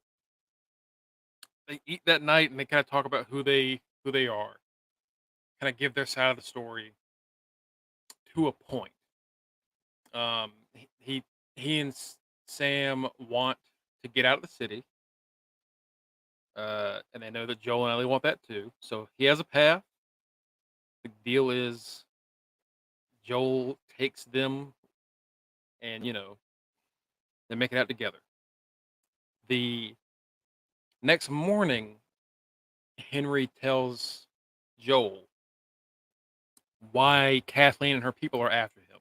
They eat that night, and they kind of talk about who they are, kind of give their side of the story to a point. He and Sam want to get out of the city, and they know that Joel and Ellie want that too. So he has a path. The deal is Joel takes them, and they make it out together. The next morning, Henry tells Joel why Kathleen and her people are after him.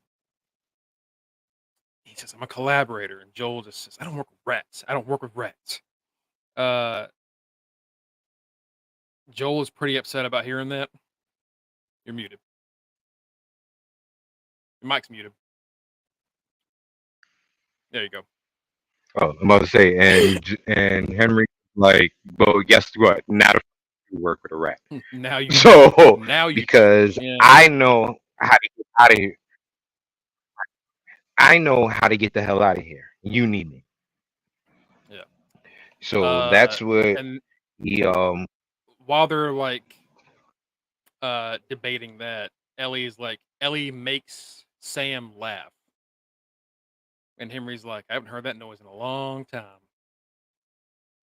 He says, "I'm a collaborator," and Joel just says, "I don't work with rats. I don't work with rats." Joel is pretty upset about hearing that. You're muted. Your mic's muted. There you go. Oh, I'm about to say, and Henry like, well, guess what? Now the you work with a rat. Now you So now you because yeah. I know how to get out of here. I know how to get the hell out of here. You need me. Yeah. So that's what And he while they're like debating that, Ellie makes Sam laugh. And Henry's like, "I haven't heard that noise in a long time."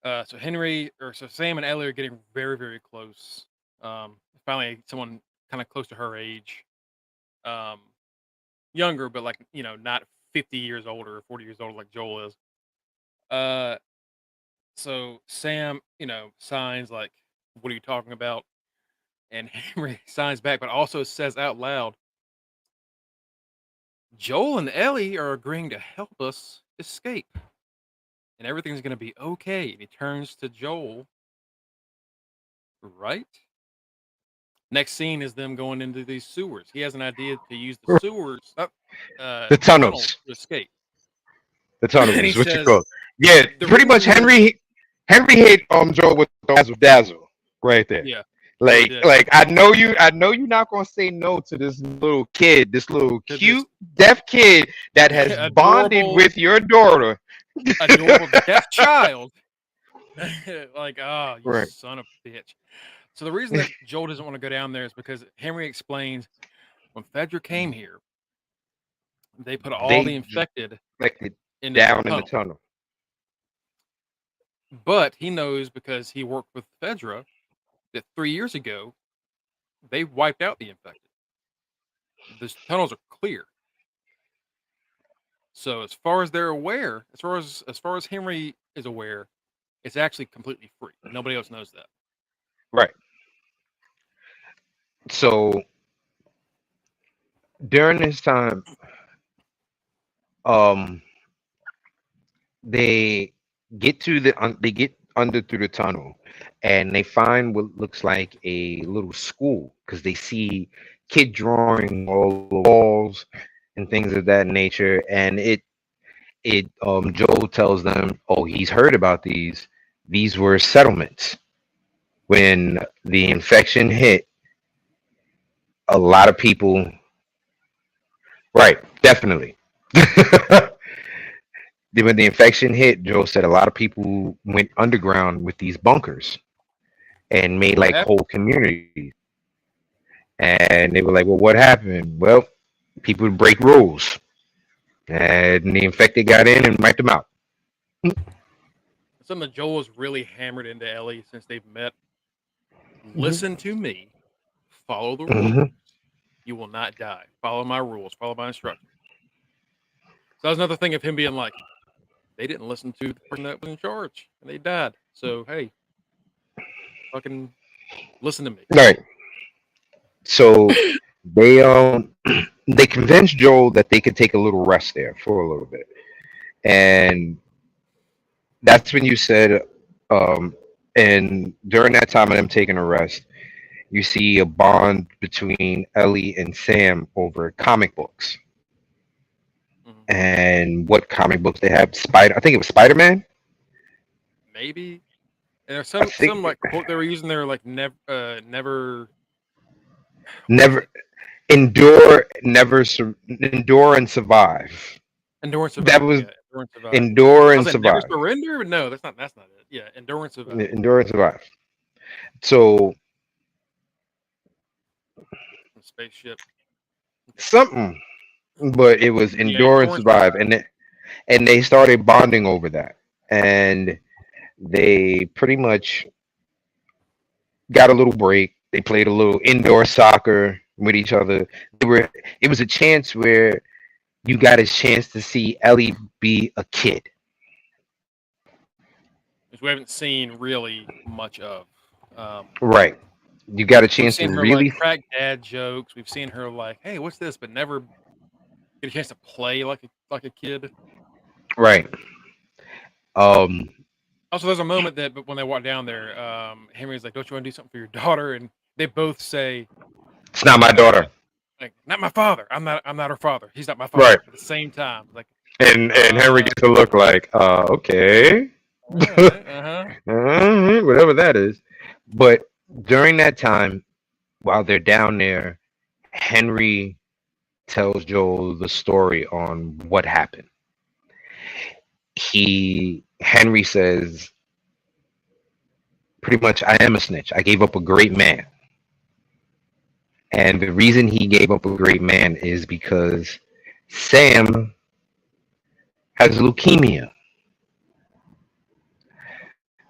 So Sam and Ellie are getting very, very close. Finally, someone kind of close to her age, younger, but like not 50 years older or 40 years older like Joel is. So Sam, signs like, "What are you talking about?" And Henry signs back, but also says out loud, "Joel and Ellie are agreeing to help us escape, and everything's going to be okay." And he turns to Joel, right? Next scene is them going into these sewers. He has an idea to use the sewers, the tunnels. to escape. The tunnels And he is what you says, call. Yeah, the pretty much reason, Henry hit Joe with the dazzle right there. yeah, Like did. I know you're not gonna say no to this little kid, this little To cute deaf kid that has bonded adorable, with your daughter. adorable deaf child. Like, oh, you Right. son of a bitch. So the reason that Joel doesn't want to go down there is because Henry explains when Fedra came here, they put all the infected into the down in the tunnel. tunnel. But he knows because he worked with Fedra that 3 years ago they wiped out the infected. The tunnels are clear. So as far as they're aware, as far as Henry is aware, it's actually completely free. Nobody else knows that. Right. So during this time, um, they they get under through the tunnel, and they find what looks like a little school because they see kid drawing all the walls and things of that nature. And Joel tells them, oh, he's heard about these. These were settlements. When the infection hit, a lot of people. Right, definitely. When the infection hit, Joe said a lot of people went underground with these bunkers and made What like happened? whole communities. And they were like, well, what happened? Well, people would break rules. And the infected got in and wiped them out. Something that Joel has really hammered into Ellie since they've met. Listen to me. Follow the rules. Mm-hmm. You will not die. Follow my rules. Follow my instructions. So that was another thing of him being like, they didn't listen to the person that was in charge, and they died. So hey, fucking listen to me. Right. So they they convinced Joel that they could take a little rest there for a little bit. And that's when you said and during that time of them taking a rest, you see a bond between Ellie and Sam over comic books. Mhm. And what comic books they have? I think it was Spider-Man. Maybe. And there's I some think like quote they were using there like never never endure and survive. endure and That survive. was Yeah, endure and survive. endure I and was like never survive. surrender, but no, that's not it. Yeah, endure and survive. Endure and survive. So Spaceship. something, but it was Yeah, endure and endure and survive, survive. and they started bonding over that, and they pretty much got a little break. They played a little indoor soccer with each other. It was a chance where you got a chance to see Ellie be a kid. Which we haven't seen really much of. Right. You got a We've chance to seen her like really. crack dad jokes. We've seen her like, "Hey, what's this?" But never get a chance to play like a kid. Right. Um. Also, there's a moment that when they walk down there, Henry's like, "Don't you want to do something for your daughter?" And they both say, It's not my daughter. "Like, not my father. I'm not her father. He's not my father." Right. At the same time, like, And Henry gets to look like, okay. all right, Whatever that is. But during that time, while they're down there, Henry tells Joel the story on what happened. Henry says pretty much, I am a snitch. I gave up a great man. And the reason he gave up a great man is because Sam has leukemia.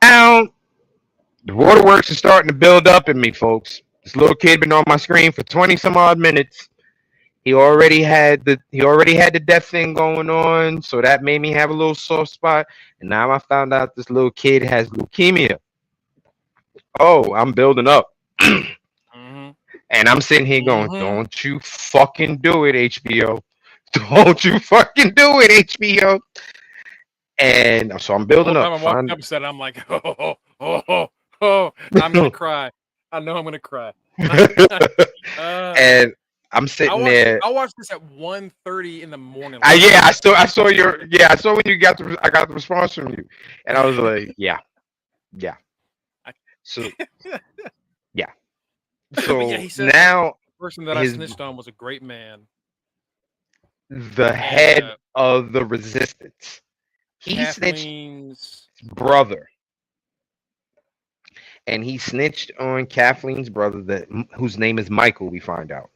Now, the waterworks is starting to build up in me, folks. This little kid been on my screen for 20 some odd minutes. He already had the death thing going on, so that made me have a little soft spot. And now I found out this little kid has leukemia. Oh, I'm building up. And I'm sitting here going, don't you fucking do it, HBO. Don't you fucking do it, HBO. And so I'm building up. I'm walking up and said, I'm like, I'm gonna cry. I know I'm gonna cry. And I'm sitting there. I watched this at 1:30 in the morning. I saw when you I got the response from you, and I was like, yeah. So yeah. So yeah, he said now the person that I snitched on was a great man. The head of the resistance. He snitched brother. And he snitched on Kathleen's brother, whose name is Michael, we find out.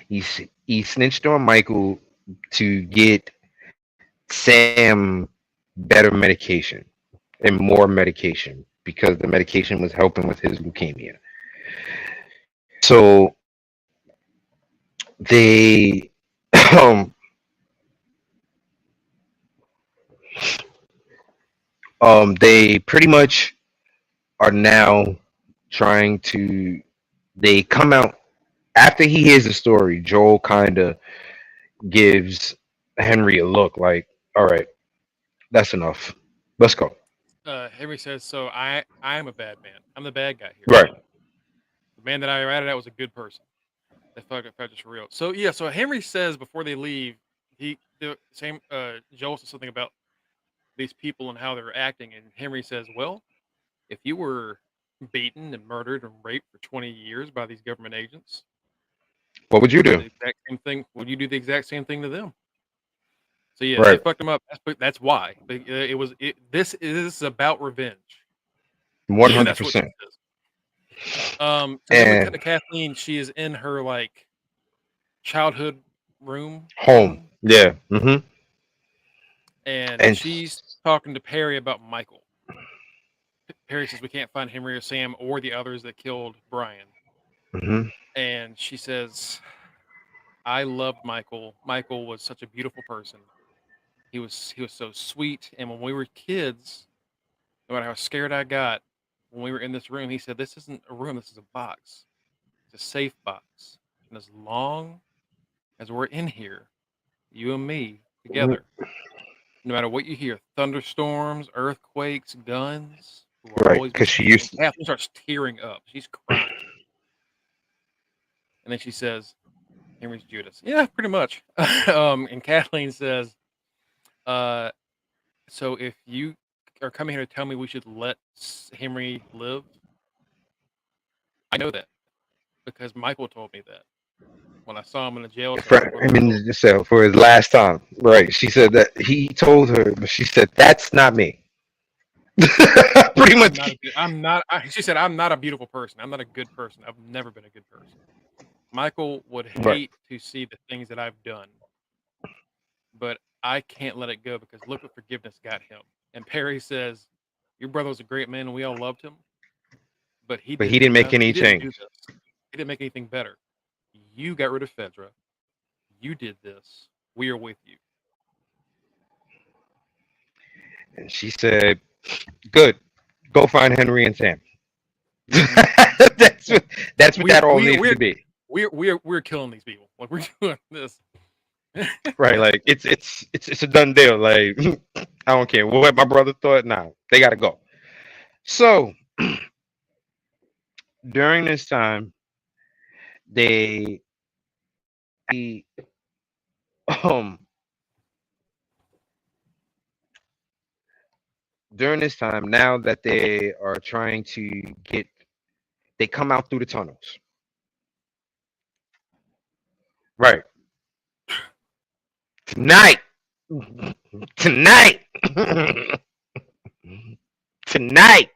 He snitched on Michael to get Sam better medication and more medication because the medication was helping with his leukemia. So they um they pretty much are now trying to they come out after he hears the story. Joel kind of gives Henry a look like, all right, that's enough, let's go. Henry says, "So I am a bad man. I'm the bad guy here. Right. The man that I ratted out was a good person. That fucking felt just real." So yeah, so Henry says before they leave, the same Joel says something about these people and how they're acting, and Henry says, "Well, if you were beaten and murdered and raped for 20 years by these government agents, What would would you you do do? the exact same thing? Would you do the exact same thing to them?" So yeah, they Right. fucked him up. That's why. It was. This is about revenge. One hundred That's what she percent. says. So then we cut And to Kathleen. She is in her like childhood room home. home, Yeah. Mm-hmm. and And she's talking to Perry about Michael. Perry says we can't find Henry or Sam or the others that killed Brian, hmm and she says I loved Michael. Michael was such a beautiful person. He was so sweet, and when we were kids, no matter how scared I got, when we were in this room, he said, "This isn't a room. This is a box. It's a safe box. And as long as we're in here, you and me together, no matter what you hear, thunderstorms, earthquakes, guns, we will right, always be because she safe." And used to, Kathleen starts tearing up. She's crying. And then she says, Henry's Judas. Yeah, pretty much. And Kathleen says, uh, so if you are coming here to tell me we should let Henry live, I know that because Michael told me that when I saw him in the jail cell before I they mean, killed him. so for his last time, right? She said that he told her, but she said that's not me. Pretty I'm not a much, good. I'm not. She said, "I'm not a beautiful person. I'm not a good person. I've never been a good person." Michael would right. hate to see the things that I've done, but I can't let it go because look what forgiveness got him. And Perry says, "Your brother was a great man, and we all loved him, but he But did he didn't make not. any He didn't do change. this. He didn't make anything better. You got rid of Fedra. You did this. We are with you." And she said, "Good, go find Henry and Sam." Mm-hmm. that's Yeah. what that's what We that all we needs to we're be. we're killing these people. Like we're doing this. Right? Like it's a done deal. Like I don't care what my brother thought. Nah, they gotta go. So during this time, they um during this time now that they are trying to get they come out through the tunnels. Right. Tonight. Tonight. Tonight.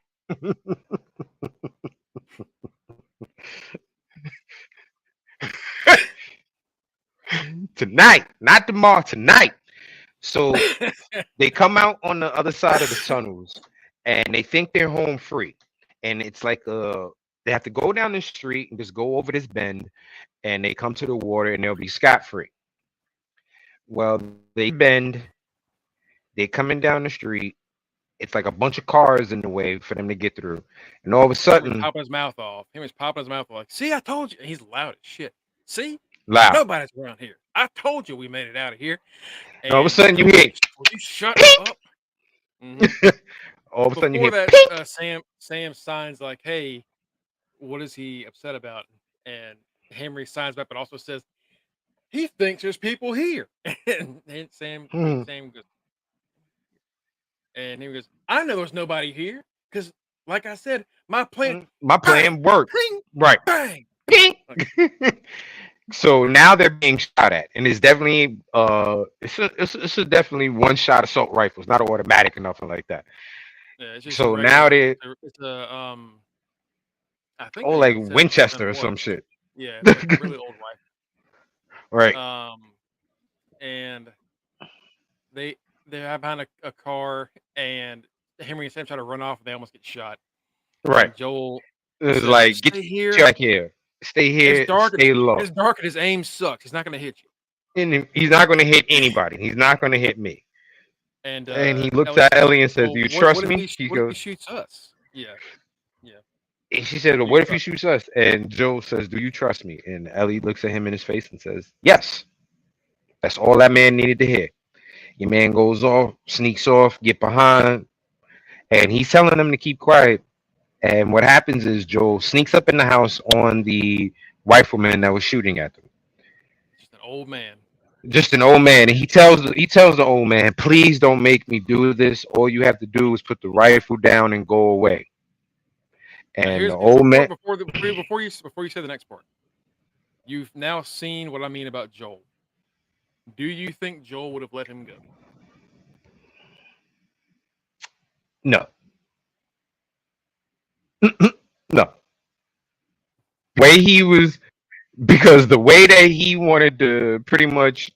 Tonight. Not tomorrow. Tonight. So they come out on the other side of the tunnels and they think they're home free. And it's like they have to go down the street and just go over this bend and they come to the water and they'll be scot free. Well, they bend, they coming down the street. It's like a bunch of cars in the way for them to get through. And all of a Henry's sudden, popping his mouth off. Henry's popping his mouth off. Like, see, I told you. He's loud as shit. See, loud. nobody's around here. I told you we made it out of here. And all of a And sudden you Joel's hear like, will you shut pink. up? Hmm. All of a sudden you Before hear that, pink. Sam signs like, hey, what is he upset about? And Henry signs back, but also says he thinks there's people here. And Hmm. Sam goes, and Henry goes, I know there's nobody here because, like I said, my plan, My bang, plan worked. ping, Right. bang. Pink. Like, So now they're being shot at, and it's definitely it's a definitely one shot assault rifles, not automatic or nothing like that. yeah, it's just a So regular. now they It's a I think oh they like even said what kind Winchester it or was. some shit. Yeah, it's a really old rifle. Right. And they they're behind a car, and Henry and Sam try to run off, and they almost get shot. Right. And Joel It's says, like, get "Stay your here. back here. Stay It's here. dark. Stay low. It's dark, and his aim sucks. He's not going to hit you." And he's not going to hit anybody. He's not going to hit me. And And he looks Ellie at says, Ellie and says, "Well, "Do you trust what if me?" He what if he goes, shoots us?" Yeah, yeah. and she said, "Well, Do you what if he trust? shoots us?" And Joe says, "Do you trust me?" And Ellie looks at him in his face and says, "Yes." That's all that man needed to hear. Your man goes off, sneaks off, get behind, and he's telling them to keep quiet. And what happens is Joel sneaks up in the house on the rifleman that was shooting at them. Just an old man. Just an old man, and he tells the old man, "Please don't make me do this. All you have to do is put the rifle down and go away." Now And the here's old man, before you say the next part. You've now seen what I mean about Joel. Do you think Joel would have let him go? no, no, way he was because the way that he wanted to pretty much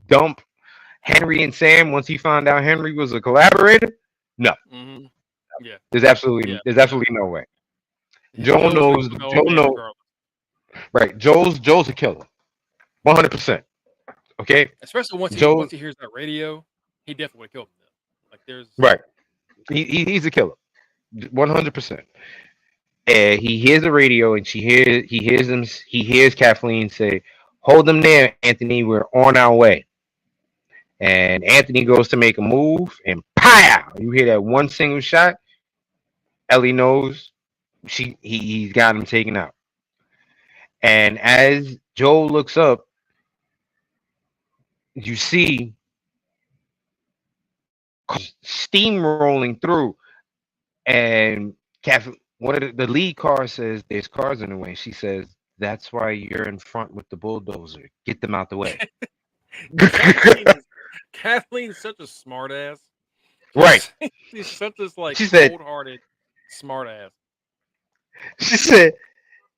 dump Henry and Sam once he found out Henry was a collaborator. No, Mm-hmm. Yeah, there's yeah. No. absolutely no way. Joel Joel's gonna knows. kill the old Joel man knows. regardless. Right. Joel's a killer. 100%. Okay. Especially Joel. once he hears that radio, he definitely would kill him. Then. Like there's Right. He's a killer. 100%. And he hears the radio, and he hears Kathleen say, "Hold them there, Anthony. We're on our way." And Anthony goes to make a move, and pow! You hear that one single shot. Ellie knows he's got him taken out. And as Joel looks up, you see steamrolling through, and one of the lead car says, "There's cars in the way." She says, "That's why you're in front with the bulldozer. Get them out the way." Kathleen's such a smart ass. Right. She's such this like She said, cold-hearted smart ass. she said,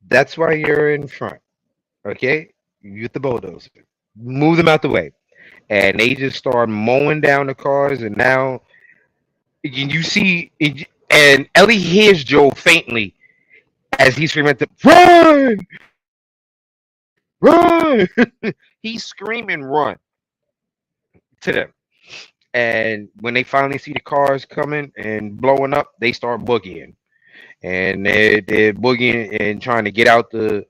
"That's why you're in front. Okay? You get the bulldozer. Move them out the way." And they just start mowing down the cars, and now you see, and Ellie hears Joe faintly as he's screaming at them, "Run! Run!" He's screaming, "Run!" to them. And when they finally see the cars coming and blowing up, they start boogieing. And they're boogieing and trying to get out the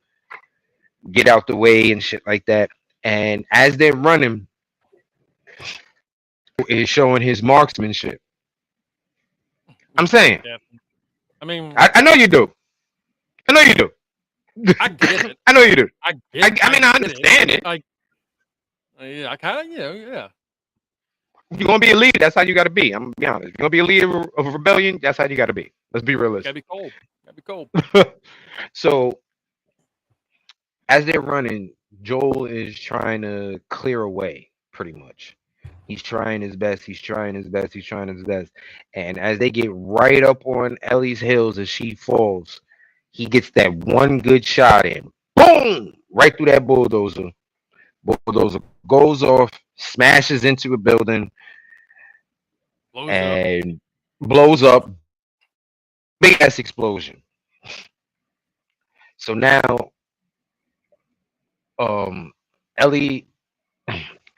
way and shit like that. And as they're running, is showing his marksmanship. I'm saying, Yeah. I mean, I know you do. I know you do. I get it. I know you do. I get it. I mean, I get understand it. Like, yeah, I kind of, yeah. If you're gonna be a leader, that's how you gotta be. I'm gonna be honest. If you're gonna be a leader of a rebellion, that's how you gotta be. Let's be Gotta realistic. be cold. Gotta be cold. So as they're running, Joel is trying to clear away pretty much. He's trying his best. He's trying his best. He's trying his best. And as they get right up on Ellie's heels as she falls, he gets that one good shot in. Boom! Right through that bulldozer. Bulldozer goes off, smashes into a building, Blows up. and blows up. Big ass explosion. So now, Ellie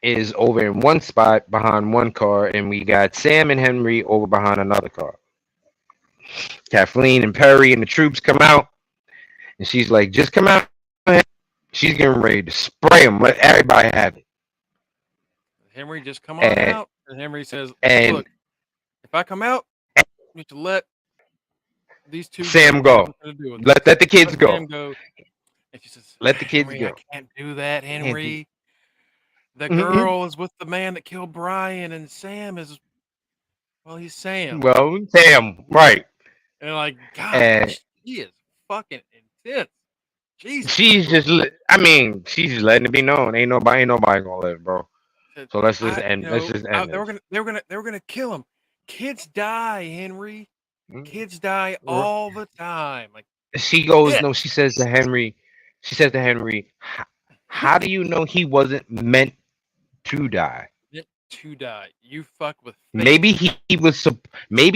is over in one spot behind one car, and we got Sam and Henry over behind another car. Kathleen and Perry and the troops come out, and she's like, "Just come out." She's getting ready to spray them. Let everybody have it. Henry, just come on And out. And Henry says, and "Look, if I come out, you have to let these two Sam go. To do with Let the kids let go. Sam go." And she says, Let the kids "Henry, go. I can't do that, Henry. The Mm-mm. girl is with the man that killed Brian, and Sam is, well, he's Sam." Well, Sam, right? And like, God, And she is fucking intense. Jesus. she's just, I mean, she's just letting it be known. Ain't nobody gonna live, bro. So let's just end. Let's just end they were this. gonna kill him. Kids die, Henry. Mm. Kids die all the time. Like, She goes, yeah. no. She says to Henry, "How do you know he wasn't meant to die?" to die. You fuck with fate. Maybe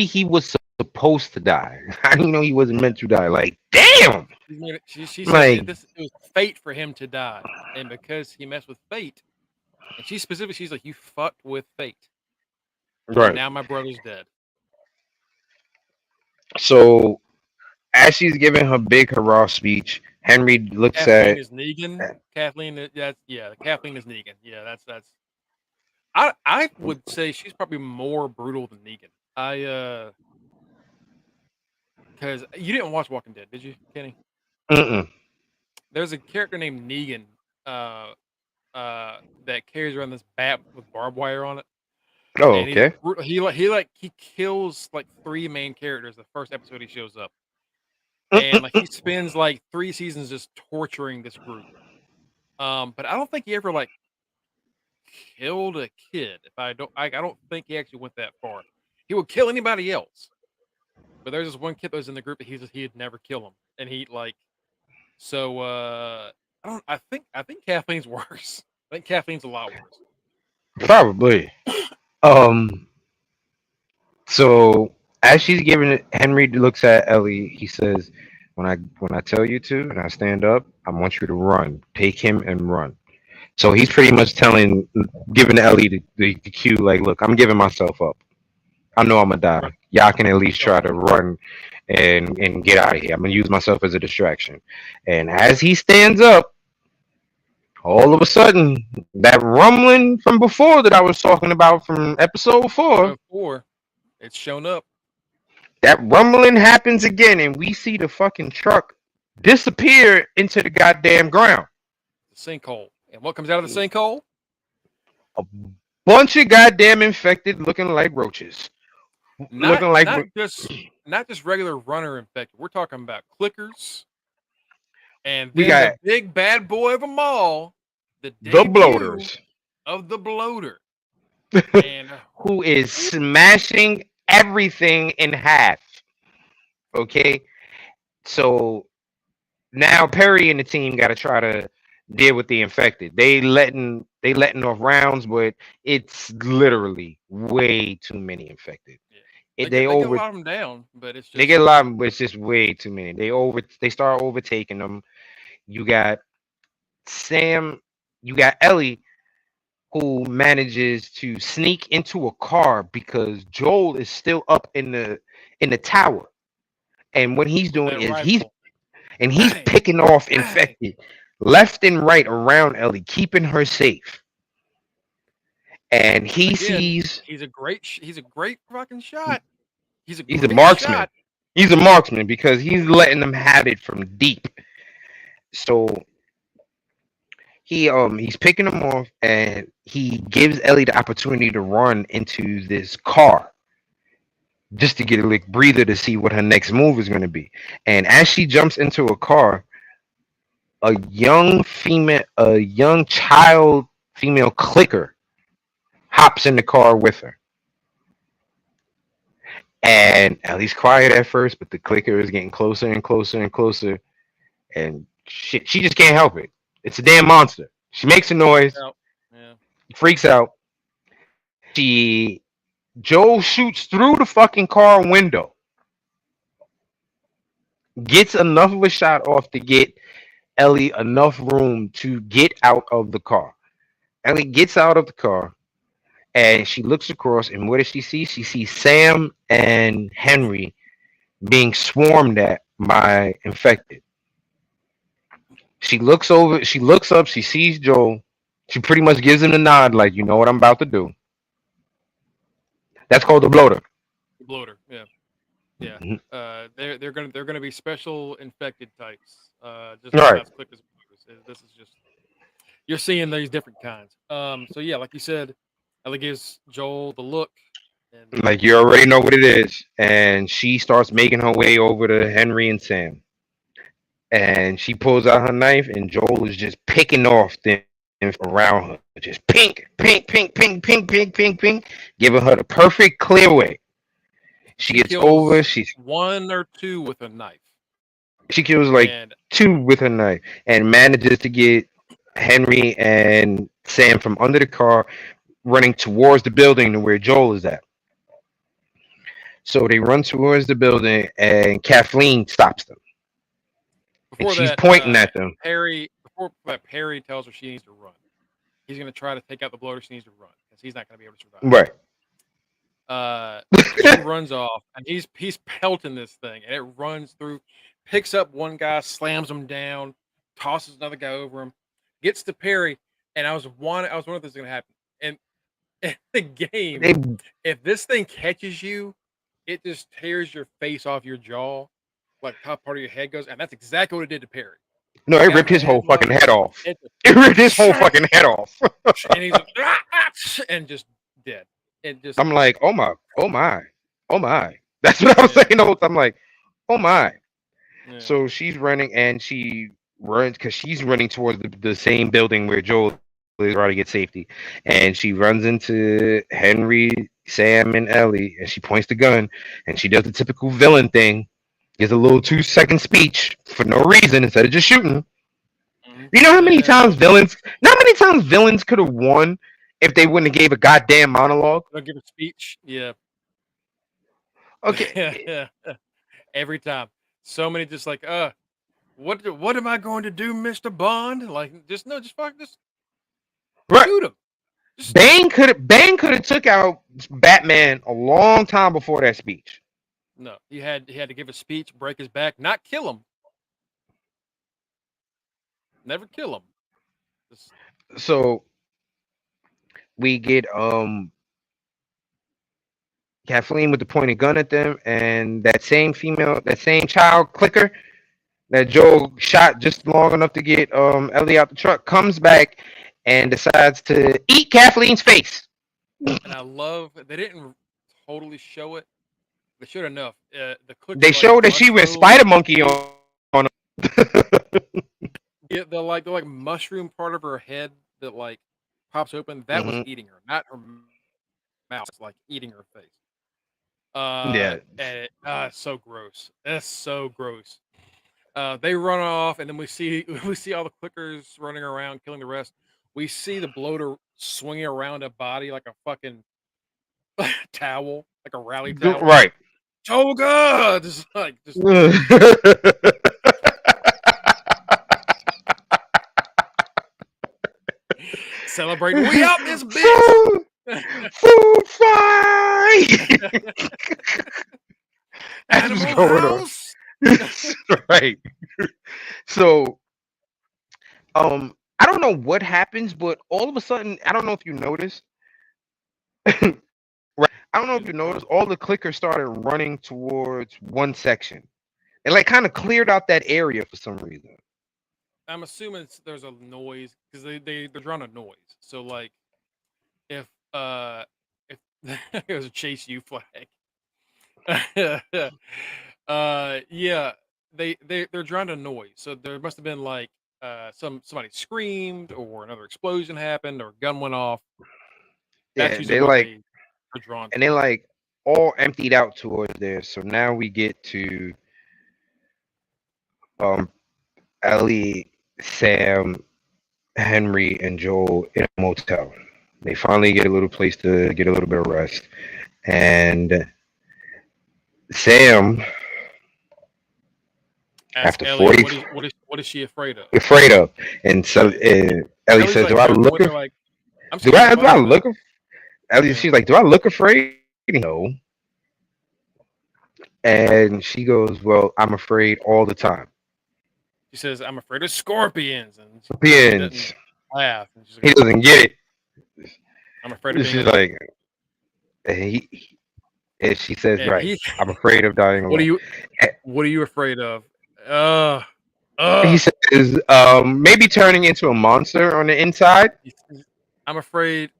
he was supposed to die. I didn't know he wasn't meant to die. Like, damn. She said Like, it was fate for him to die, and because he messed with fate, and she's like, you fucked with fate, and right. now my brother's dead. So as she's giving her big hurrah speech, Henry looks Kathleen at is Negan. Kathleen is Negan. Yeah, that's. I would say she's probably more brutal than Negan. Because you didn't watch Walking Dead, did you, Kenny? mm-mm. There's a character named Negan, uh, that carries around this bat with barbed wire on it, Oh, and okay. he kills like 3 main characters the first episode he shows up, and like he Mm-mm. spends like 3 seasons just torturing this group. But I don't think he ever like killed a kid. If I don't think he actually went that far. He would kill anybody else, but there's this one kid that was in the group that he'd never kill him, and he like so. I don't. I think Kathleen's worse. I think Kathleen's a lot worse. Probably. Um. So as she's giving it, Henry looks at Ellie. He says, "When I tell you to, and I stand up, I want you to run. Take him and run." So he's pretty much giving Ellie the cue, like, "Look, I'm giving myself up. I know I'm gonna Right. die. Y'all can at least try to run and get out of here. I'm gonna use myself as a distraction." And as he stands up, all of a sudden, that rumbling from before that I was talking about from episode 4, Episode 4, it's shown up. that rumbling happens again, and we see the fucking truck disappear into the goddamn ground. The sinkhole, and what comes out of the sinkhole? A bunch of goddamn infected looking like roaches. Not Looking like not just not just regular runner infected. We're talking about clickers, and we then the got big bad boy of them all, the the debut bloaters. of the bloater. And Who is smashing everything in half. Okay, so now Perry and the team got to try to deal with the infected. They letting off rounds, but it's literally way too many infected. yeah, It, they get a lot of them down, but it's they just get a lot, but it's just way too many. They start overtaking them. You got Sam, you got Ellie, who manages to sneak into a car because Joel is still up in the tower. And what he's with doing that is rifle. he's Bang, picking off bang. infected left and right around Ellie, keeping her safe. And he Again, sees he's a great fucking shot. He's a he's a great marksman. shot. He's a marksman because he's letting them have it from deep. So he's picking them off and he gives Ellie the opportunity to run into this car just to get a lick breather to see what her next move is going to be. And as she jumps into a car, a young child female clicker hops in the car with her. And Ellie's quiet at first, but the clicker is getting closer and closer and closer. And shit, she just can't help it. It's a damn monster. She makes a noise, Out. Yeah. freaks out. She Joel shoots through the fucking car window, gets enough of a shot off to get Ellie enough room to get out of the car. Ellie gets out of the car and she looks across, and what does she see? She sees Sam and Henry being swarmed at by infected. She looks over, she looks up, she sees Joel. She pretty much gives him the nod, like, you know what I'm about to do. That's called the bloater. Bloater. Yeah. Yeah. Mhm. They're gonna be special infected types. Just Right. as quick as bloaters. This is just you're seeing these different kinds. So yeah, like you said, Ellie gives Joel the look, and Like, you already know what it is. And she starts making her way over to Henry and Sam. And she pulls out her knife, and Joel is just picking off them around her. Just pink, pink, pink, pink, pink, pink, pink, pink, giving her the perfect clear way. She she gets over, kills she's one or two with a knife, she kills like and two with her knife and manages to get Henry and Sam from under the car, running towards the building to where Joel is at. So they run towards the building, and Kathleen stops them, and Before she's that, pointing at them. Perry tells her she needs to run. He's going to try to take out the bloater. She needs to run because he's not going to be able to survive. Right. She runs off, and he's pelting this thing, and it runs through, picks up one guy, slams him down, tosses another guy over him, gets to Perry, and I was wondering if this was going to happen. And in the game, if this thing catches you, it just tears your face off your jaw, like top part of your head goes, and that's exactly what it did to Perry. No, it ripped his whole fucking head off. It ripped his whole fucking head off. And he's like, and just dead. It just. I'm like, oh my. That's what I was saying the whole time. I'm like, oh my. Yeah. So she's running, and she runs because she's running towards the same building where Joel is trying to get safety, and she runs into Henry, Sam, and Ellie, and she points the gun, and she does the typical villain thing. Gives a little 2-second speech for no reason instead of just shooting. You know how many times villains could have won if they wouldn't have gave a goddamn monologue? They'll give a speech. Yeah. Okay. Yeah. Every time. So many just like, what am I going to do, Mr. Bond? Like, just fuck this. Right. Shoot him. Bane could have took out Batman a long time before that speech. No, he had to give a speech, break his back, not kill him. Never kill him. So we get Kathleen with the pointed gun at them, and that same child clicker that Joel shot just long enough to get Ellie out the truck comes back and decides to eat Kathleen's face. And I love they didn't totally show it. They showed enough. They showed that she was Spider Monkey on him. Yeah, the like mushroom part of her head that like pops open. That was eating her, not her mouth. It's like eating her face. Yeah, and it's so gross. That's so gross. They run off, and then we see all the clickers running around, killing the rest. We see the bloater swinging around a body like a fucking towel, like a rally towel. Right. Toga! Just like celebrating. We out this bitch! Food fight! Animal House! Right. So, I don't know what happens, but all of a sudden, I don't know if you noticed. Right. I don't know if you noticed, all the clickers started running towards one section. It like kind of cleared out that area for some reason. I'm assuming there's a noise because they're drawing a noise. So like, if there's a chase you flag, yeah, they're drawing a noise. So there must have been like somebody screamed or another explosion happened or a gun went off. That's they like. And they like all emptied out towards there. So now we get to Ellie, Sam, Henry, and Joel in a motel. They finally get a little place to get a little bit of rest. And Sam, after Ellie, 40, what is she afraid of? Afraid of. And so Ellie says, "Do I look? Do I look?" Ellie, she's like, "Do I look afraid?" No. And she goes, "Well, I'm afraid all the time." She says, "I'm afraid of scorpions." And scorpions. Laugh. He doesn't get it. I'm afraid of. She's like, and she says, "Right, I'm afraid of dying alone." What are you afraid of? He says, maybe turning into a monster on the inside. I'm afraid.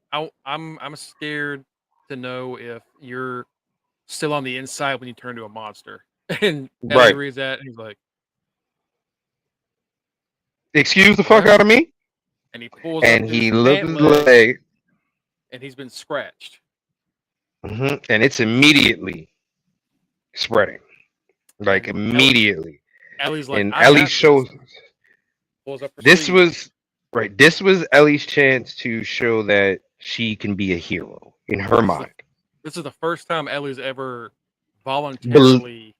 I'm scared to know if you're still on the inside when you turn to a monster. And Ellie reads that, and he's like, "Excuse the fuck out of me." And he pulls and he looks his leg, and he's been scratched. And it's immediately spreading, like immediately. Ellie's like, and Ellie shows. This was Ellie's chance to show that she can be a hero in her This is the mind. this is the first time Ellie's ever Bel voluntarily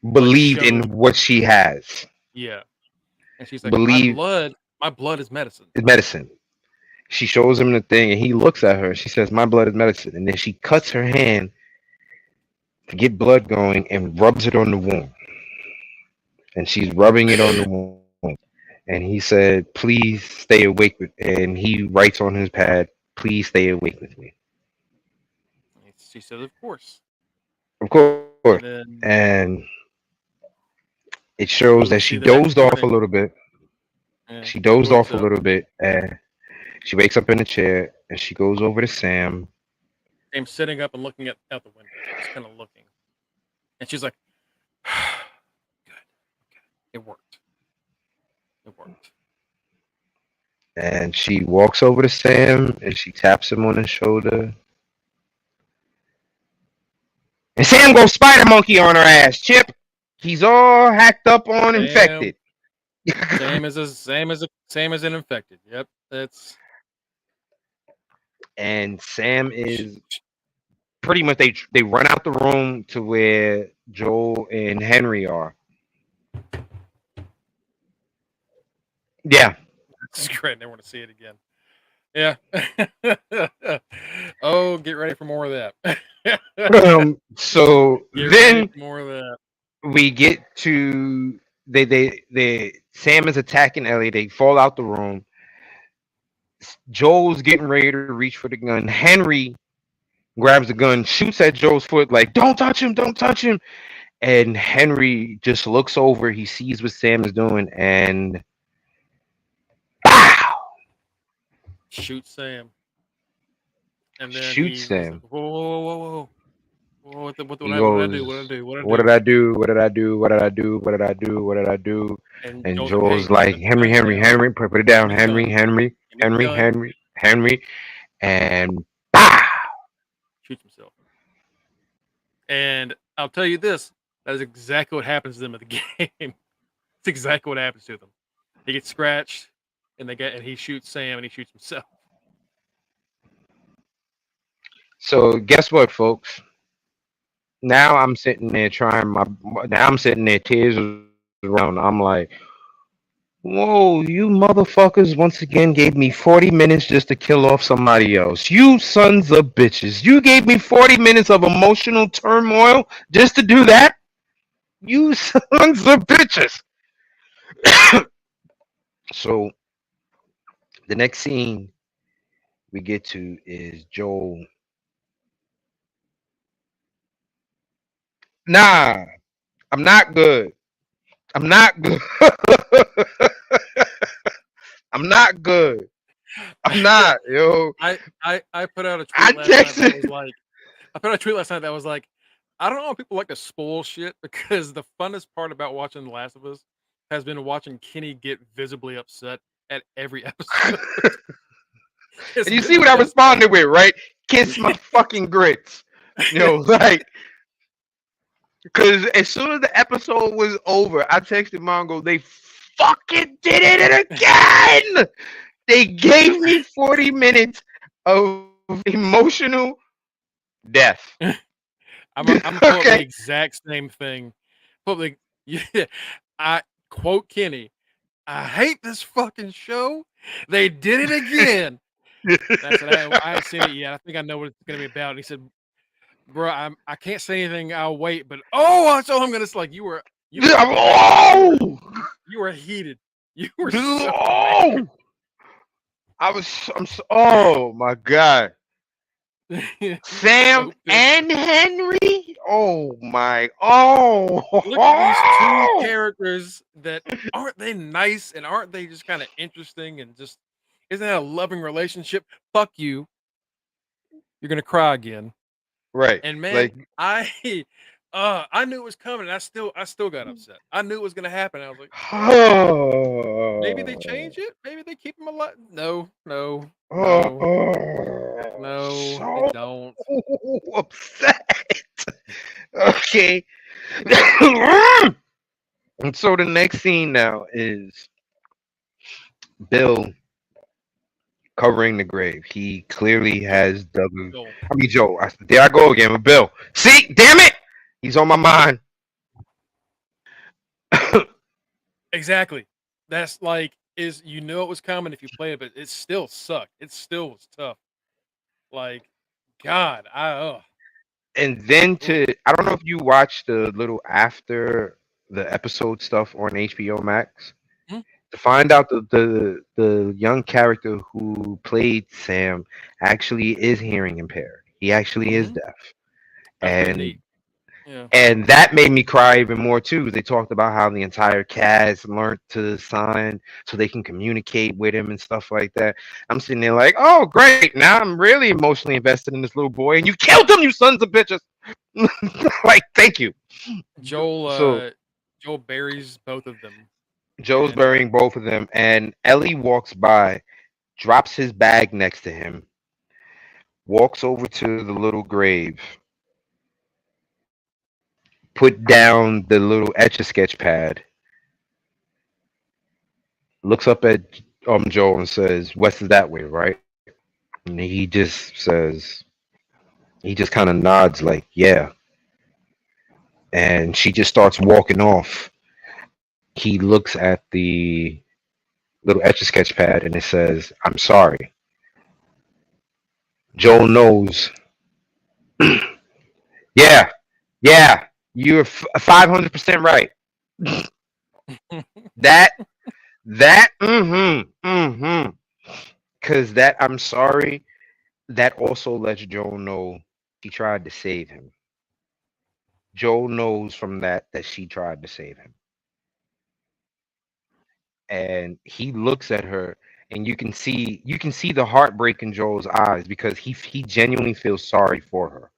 like Believed in shown, what she has. yeah. And she's like, Believe my blood is medicine. in medicine. She shows him the thing, and he looks at her. She says, "My blood is medicine," and then she cuts her hand to get blood going and rubs it on the wound. And she's rubbing it on the wound. And he said, "Please stay awake." And he writes on his pad, "Please stay awake with me." She said, of course. Of course. And then And it we shows move that to she the next dozed off a morning. little bit. Yeah, She she dozed wakes off a up. little bit, and she wakes up in the chair, and she goes over to Sam. Sam's sitting up and looking out the window, just kind of looking. And she's like, good. It worked. It worked. And she walks over to Sam, and she taps him on the shoulder. And Sam goes spider monkey on her ass, Chip. He's all hacked up on infected. Sam is an infected. Yep, that's. And Sam is pretty much they run out the room to where Joel and Henry are. Yeah. It's great. I never want to see it again. Yeah. Oh, get ready for more of that. So Get then ready for more of that. we get to they Sam is attacking Ellie. They fall out the room. Joel's getting ready to reach for the gun. Henry grabs the gun, shoots at Joel's foot, like, "Don't touch him, don't touch him." And Henry just looks over. He sees what Sam is doing, and pow! Shoot Sam. And then Shoots Sam. Like, whoa. What did I do? What did I do? What did I do? What did I do? What did I do? What did I do? And Joel's like, "Henry, put it down, Henry, and pow! Shoots himself. And I'll tell you this: that is exactly what happens to them at the game. It's exactly what happens to them. He gets scratched, and he shoots Sam, and he shoots himself. So guess what, folks? Now I'm sitting there tears around. I'm like, "Whoa, you motherfuckers once again gave me 40 minutes just to kill off somebody else. You sons of bitches. You gave me 40 minutes of emotional turmoil just to do that? You sons of bitches." So the next scene we get to is Joel. Nah, I'm not good. I'm not good. I'm not good. I'm not, yo. I put out a tweet last night that was like, I don't know if people like to spoil shit, because the funnest part about watching The Last of Us has been watching Kenny get visibly upset at every episode. And you see what I responded with, right? Kiss my fucking grits. You know, like, because as soon as the episode was over, I texted Mongo, "They fucking did it again! They gave me 40 minutes of emotional death." I'm gonna pull up the exact same thing. I quote Kenny, "I hate this fucking show. They did it again." That's it. I haven't seen it yet. I think I know what it's gonna be about. And he said, "Bro, I can't say anything. I'll wait." But so I'm gonna like you were heated. You were so oh my god. Sam and Henry. Oh my. Look at these two characters that aren't they nice, and aren't they just kind of interesting, and just isn't that a loving relationship? Fuck you. You're gonna cry again. Right. And man, I knew it was coming, and I still got upset. I knew it was gonna happen. I was like, oh, maybe they change it. Maybe they keep him alive. No, they don't. Upset. Okay. And so the next scene now is Bill covering the grave. He clearly Joel. has dug. Joel. I mean, Joe. There I go again with Bill. See, damn it, he's on my mind. Exactly. That's like is you know it was coming if you played it, but it still sucked. It still was tough. Like, God, And then oof. I don't know if you watched the little after the episode stuff on HBO Max Mhm. to find out the young character who played Sam actually is hearing impaired. He actually is Mhm. deaf, That's pretty and neat. Yeah. that made me cry even more too. They talked about how the entire cast learned to sign so they can communicate with him and stuff like that. I'm sitting there like, oh great, now I'm really emotionally invested in this little boy, and you killed him, you sons of bitches. Like, thank you. Joel So Joel buries both of them. Joe's And burying both of them, and Ellie walks by, drops his bag next to him, walks over to the little grave, put down the little etch a sketch pad, looks up at Joel and says, "West is that way, right?" And he just kind of nods like, "Yeah." And she just starts walking off. He looks at the little etch a sketch pad and it says, "I'm sorry." Joel knows. Yeah, yeah, you're 500% right. That mm-hmm. Cause that I'm sorry, that also lets Joel know she tried to save him. Joel knows from that she tried to save him. And he looks at her and you can see the heartbreak in Joel's eyes because he genuinely feels sorry for her.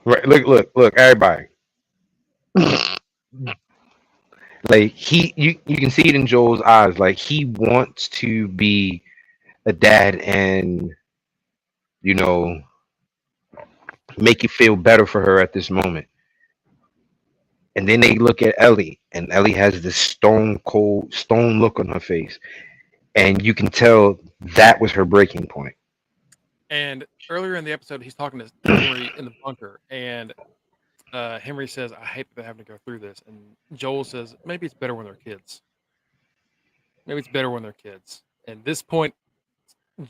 Right, look, everybody. Like you can see it in Joel's eyes. Like he wants to be a dad and you know make it feel better for her at this moment. And then they look at Ellie, and Ellie has this stone cold, stone look on her face, and you can tell that was her breaking point. and earlier in the episode he's talking to Henry in the bunker and Henry says, I hate that they're having to go through this. And Joel says, maybe it's better when they're kids. Maybe it's better when they're kids. And this point,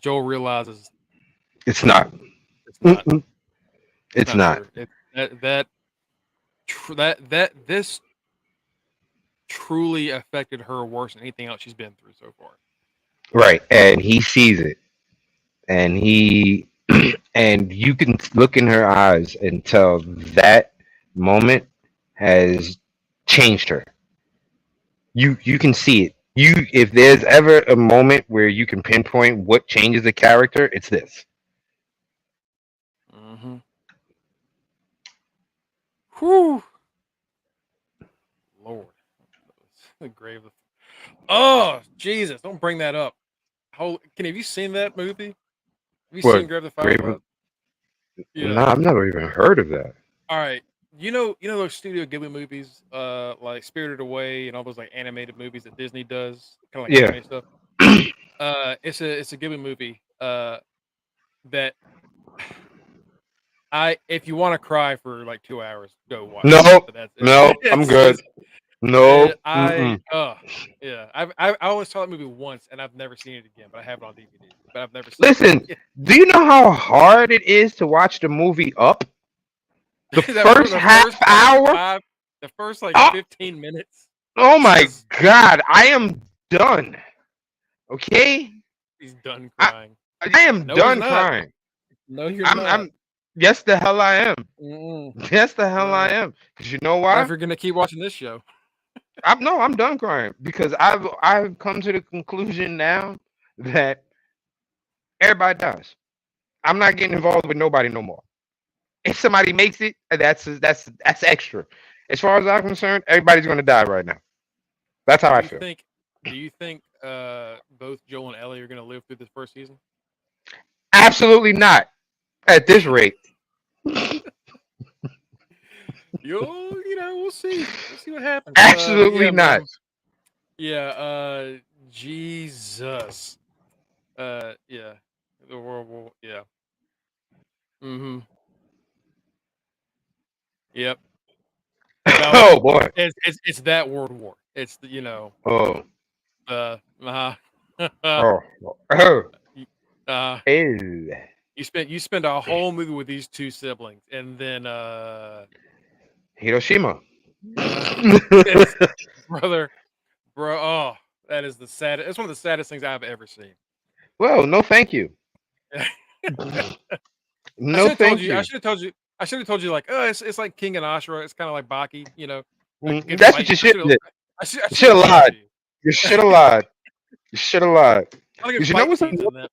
Joel realizes It's not. it's not. Mm-mm, It's it's not not. true. That this truly affected her worse than anything else she's been through so far. Right, and he sees it, and he and you can look in her eyes and tell that moment has changed her. You can see it. If there's ever a moment where you can pinpoint what changes a character, it's this. Mm-hmm. Whew, Lord, the grave. Oh Jesus! Don't bring that up. Have you seen that movie? Have you seen What? Grave the Grave? Fireflies? No, Yeah. I've never even heard of that. All right. You know those Studio Ghibli movies, like Spirited Away and all those like animated movies that Disney does, kind of like Yeah. anime stuff. It's a Ghibli movie. That if you want to cry for like 2 hours, go watch it. No, But that's it. no, I'm It's good. just No, I mm-mm. yeah. I only saw that movie once and I've never seen it again. But I have it on DVD. But I've never seen it Listen, again. do you know how hard it is to watch the movie Up? The first The half first like hour? the first like Oh, 15 minutes. oh my Just God, I am done. Okay, he's done I, crying. I am No, he's done not. crying. No, you're not. I'm. Yes, the hell I am. Mm-mm. Yes, the hell I No. am. Cause you know Not why? if you're gonna keep watching this show. I'm done crying because I've come to the conclusion now that everybody dies. I'm not getting involved with nobody no more. If somebody makes it, that's extra. As far as I'm concerned, everybody's gonna die right now. That's how Do I you feel. think? Do you think both Joel and Ellie are gonna live through this first season? Absolutely not. At this rate, You know, we'll see. We'll see what happens. absolutely Yeah, not. man. Yeah. Jesus. Yeah. The World War. Yeah. Mm-hmm. Yep. No, Oh boy. it's that World War. It's the, Oh. uh, Oh. Oh. uh, Ew. you spend a whole movie with these two siblings, and then Hiroshima. it's brother, bro. Oh, that is the saddest. It's one of the saddest things I've ever seen. Well, no, thank you. I No, should have told thank you. I you. should have told you. I should have told you like, oh, it's like King and Ashura. It's kind of like Baki, a good That's what fight. you should do. I You should should have have done that lied. to you. You should have lied. You should have lied. I'll get Because you know fight what's scenes in that.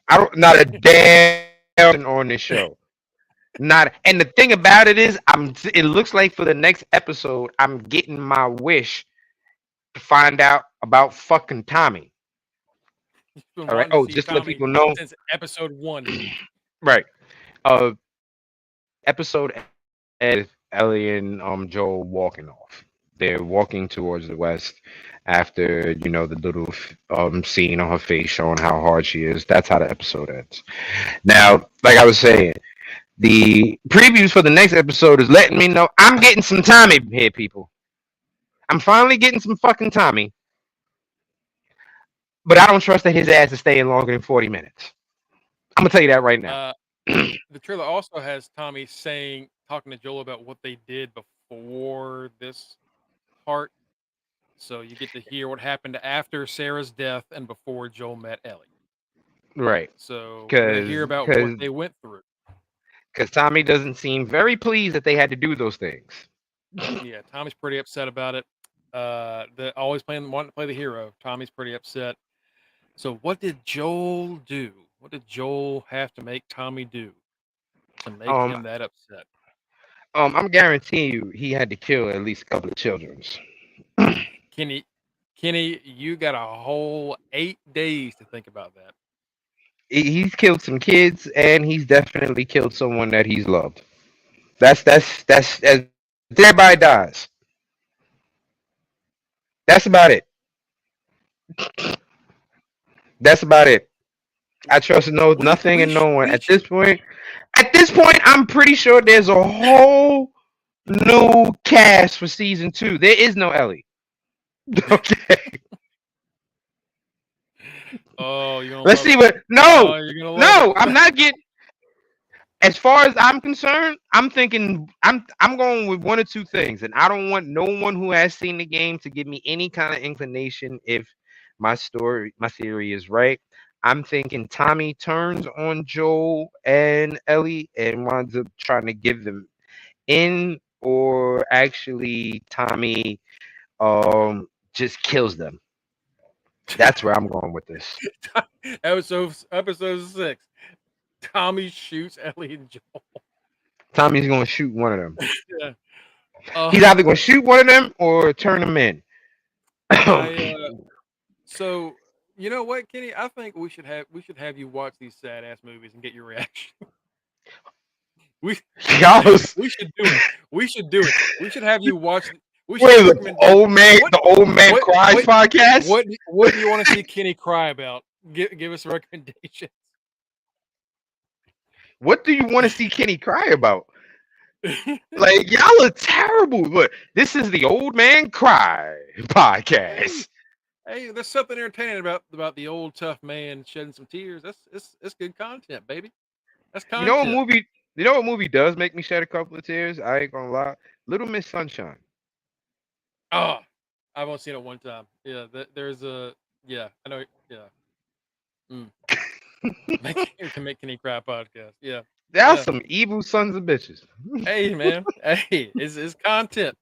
I don't not a damn on this show. Not and the thing about it is it looks like for the next episode I'm getting my wish to find out about fucking Tommy. You've been All right. wanting to Oh, see just to let Tommy people know. since episode 1. Right. Uh episode with Ellie and Joel walking off. They're walking towards the west after, the little scene on her face showing how hard she is. That's how the episode ends. Now, like I was saying, the previews for the next episode is letting me know I'm getting some Tommy here, people. I'm finally getting some fucking Tommy, but I don't trust that his ass is staying longer than 40 minutes. I'm gonna tell you that right now. The trailer also has Tommy talking to Joel about what they did before this part. So you get to hear what happened after Sarah's death and before Joel met Ellie. Right. So we're going to hear about what they went through. Because Tommy doesn't seem very pleased that they had to do those things. Yeah, Tommy's pretty upset about it. Wanting to play the hero. Tommy's pretty upset. So what did Joel do? What did Joel have to make Tommy do to make him that upset? I'm guaranteeing you he had to kill at least a couple of children. Kenny, you got a whole 8 days to think about that. He's killed some kids, and he's definitely killed someone that he's loved. That's as everybody dies. That's about it. That's about it. I trust nothing and no one at this point. At this point, I'm pretty sure there's a whole new cast for season 2. There is no Ellie. Okay. Oh, you're gonna Let's see what. No, I'm not getting. As far as I'm concerned, I'm thinking I'm going with one or two things, and I don't want no one who has seen the game to give me any kind of inclination if my theory is right. I'm thinking Tommy turns on Joel and Ellie and winds up trying to give them in, or actually Tommy just kills them. That's where I'm going with this. Episode 6. Tommy shoots Ellie and Joel. Tommy's going to shoot one of them. Yeah. He's either going to shoot one of them or turn them in. So you know what, Kenny? I think we should have you watch these sad ass movies and get your reaction. We should do it. We should have you watch. The old man cries podcast. What do you want to see Kenny cry about? Give us recommendations. What do you want to see Kenny cry about? Like, y'all are terrible. But this is the old man cry podcast. Hey, there's something entertaining about the old tough man shedding some tears. That's good content, baby. That's content. You know what movie does make me shed a couple of tears? I ain't gonna lie. Little Miss Sunshine. Oh, I've only seen it one time. Yeah, there's a I know. Yeah. To make Kenny cry podcast. Yeah. There are some evil sons of bitches. Hey man, hey, it's content.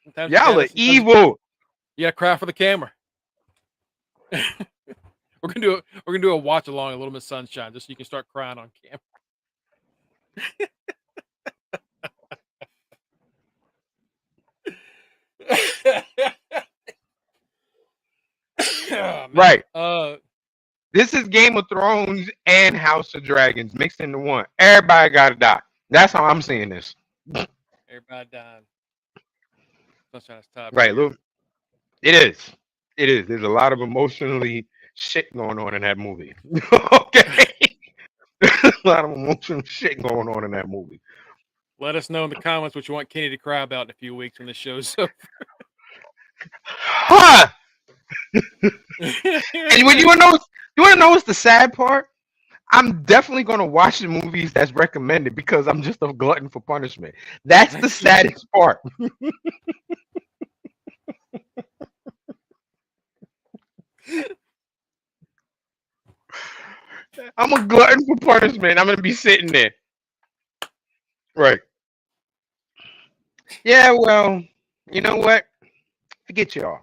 Sometimes y'all are evil. You gotta cry for the camera. We're gonna do a watch along a Little Miss Sunshine just so you can start crying on camera. Oh, right. This is Game of Thrones and House of Dragons mixed into one. Everybody gotta die. That's how I'm seeing this. Everybody dying. Sunshine's top. Right, look. It is. It is. There's a lot of emotionally shit going on in that movie. Okay. A lot of emotional shit going on in that movie. Let us know in the comments what you want Kenny to cry about in a few weeks when this show's over. Huh? And when you wanna know what's the sad part? I'm definitely gonna watch the movies that's recommended because I'm just a glutton for punishment. That's the saddest part. I'm a glutton for punishment. I'm gonna be sitting there. Right. Yeah, well, you know what? Forget y'all.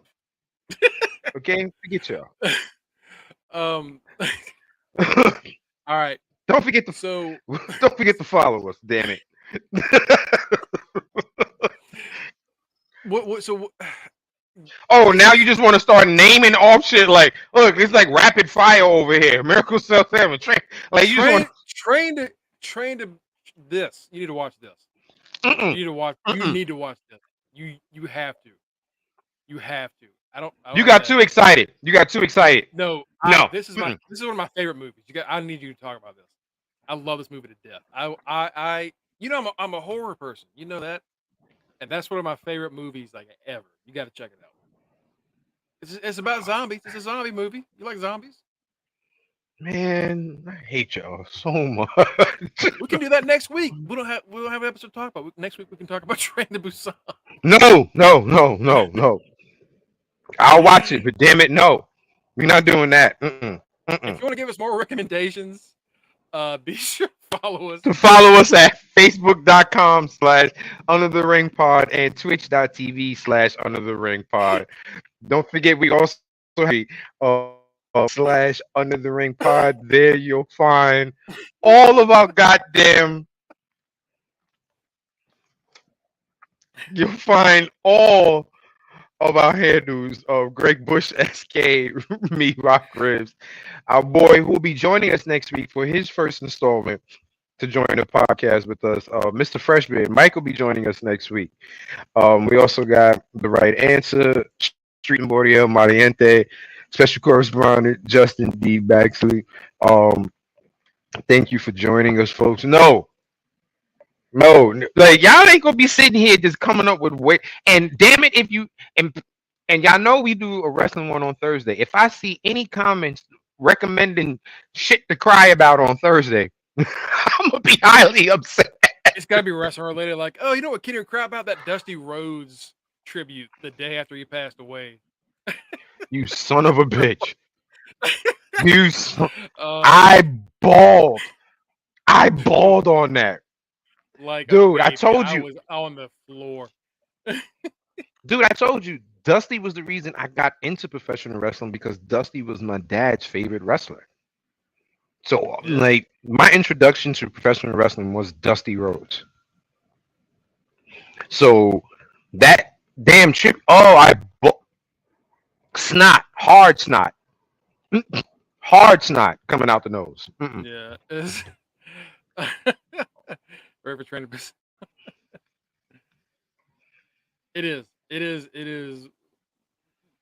Okay? Forget y'all. um, all right. don't forget to So don't forget to follow us, damn it. what? So Oh, now you just want to start naming off shit like, look, it's like rapid fire over here. Miracle Cell 7. Like you just want train to this. You need to watch this. mm-mm, You need to watch. You mm-mm. need to watch this. You have to. You have to. I don't You have got to. too excited. You got too excited. No, No. this is Mm-mm. one of my favorite movies. I need you to talk about this. I love this movie to death. I'm a horror person. You know that, and that's one of my favorite movies like ever. You got to check it out. It's about zombies. It's a zombie movie. You like zombies? Man, I hate y'all so much. We can do that next week. We don't have an episode to talk about. Next week we can talk about Train to Busan. No, no, no, no, no. I'll watch it, but damn it, no. We're not doing that. Mm-mm, If mm-mm. you want to give us more recommendations, be sure to follow us. To follow us at facebook.com/under the ring pod and twitch.tv/under the ring pod. Don't forget, we also have /under the ring pod. There you'll find all of our goddamn, you'll find all of our handles of Greg Bush SK, me, Rock Ribs, our boy who will be joining us next week for his first installment to join the podcast with us. Mr. Freshman, Mike will be joining us next week. We also got the right answer, Street and Bordiel Mariente, special correspondent Justin D. Baxley. Thank you for joining us, folks. No, like y'all ain't gonna be sitting here just coming up with way. And damn it, if you and y'all know we do a wrestling one on Thursday. If I see any comments recommending shit to cry about on Thursday, I'm gonna be highly upset. It's got to be wrestling related. Like, oh, you know what, Kenny would cry about that Dusty Rhodes tribute the day after he passed away. You son of a bitch. You, son- Uh, I bawled. I bawled on that, like a dude. I baby. told I you, was on the floor. dude. I told you. Dusty was the reason I got into professional wrestling because Dusty was my dad's favorite wrestler. So, Yeah. like, my introduction to professional wrestling was Dusty Rhodes. So, that damn trip. Oh, snot, hard snot, hard snot coming out the nose. Mm-mm. Yeah. It's Forever Train to Busan. It is. It is. It is.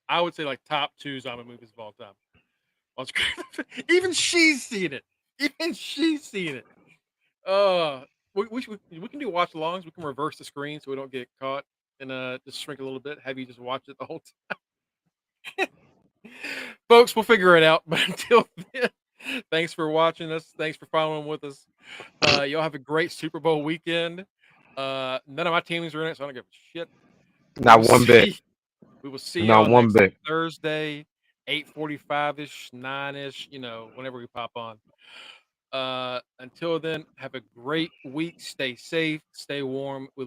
I would say like top 2 zombie movies of all time. On screen. Even she's seen it. Even she's seen it. We can do watch alongs. We can reverse the screen so we don't get caught and just shrink a little bit. Have you just watch it the whole time, folks? We'll figure it out. But until then, thanks for watching us. Thanks for following with us. Y'all have a great Super Bowl weekend. None of my teams are in it, so I don't give a shit. Not one bit. We will see Not y'all one next bit. Thursday, 8:45ish, 9ish. Whenever we pop on. Until then, have a great week. Stay safe. Stay warm. We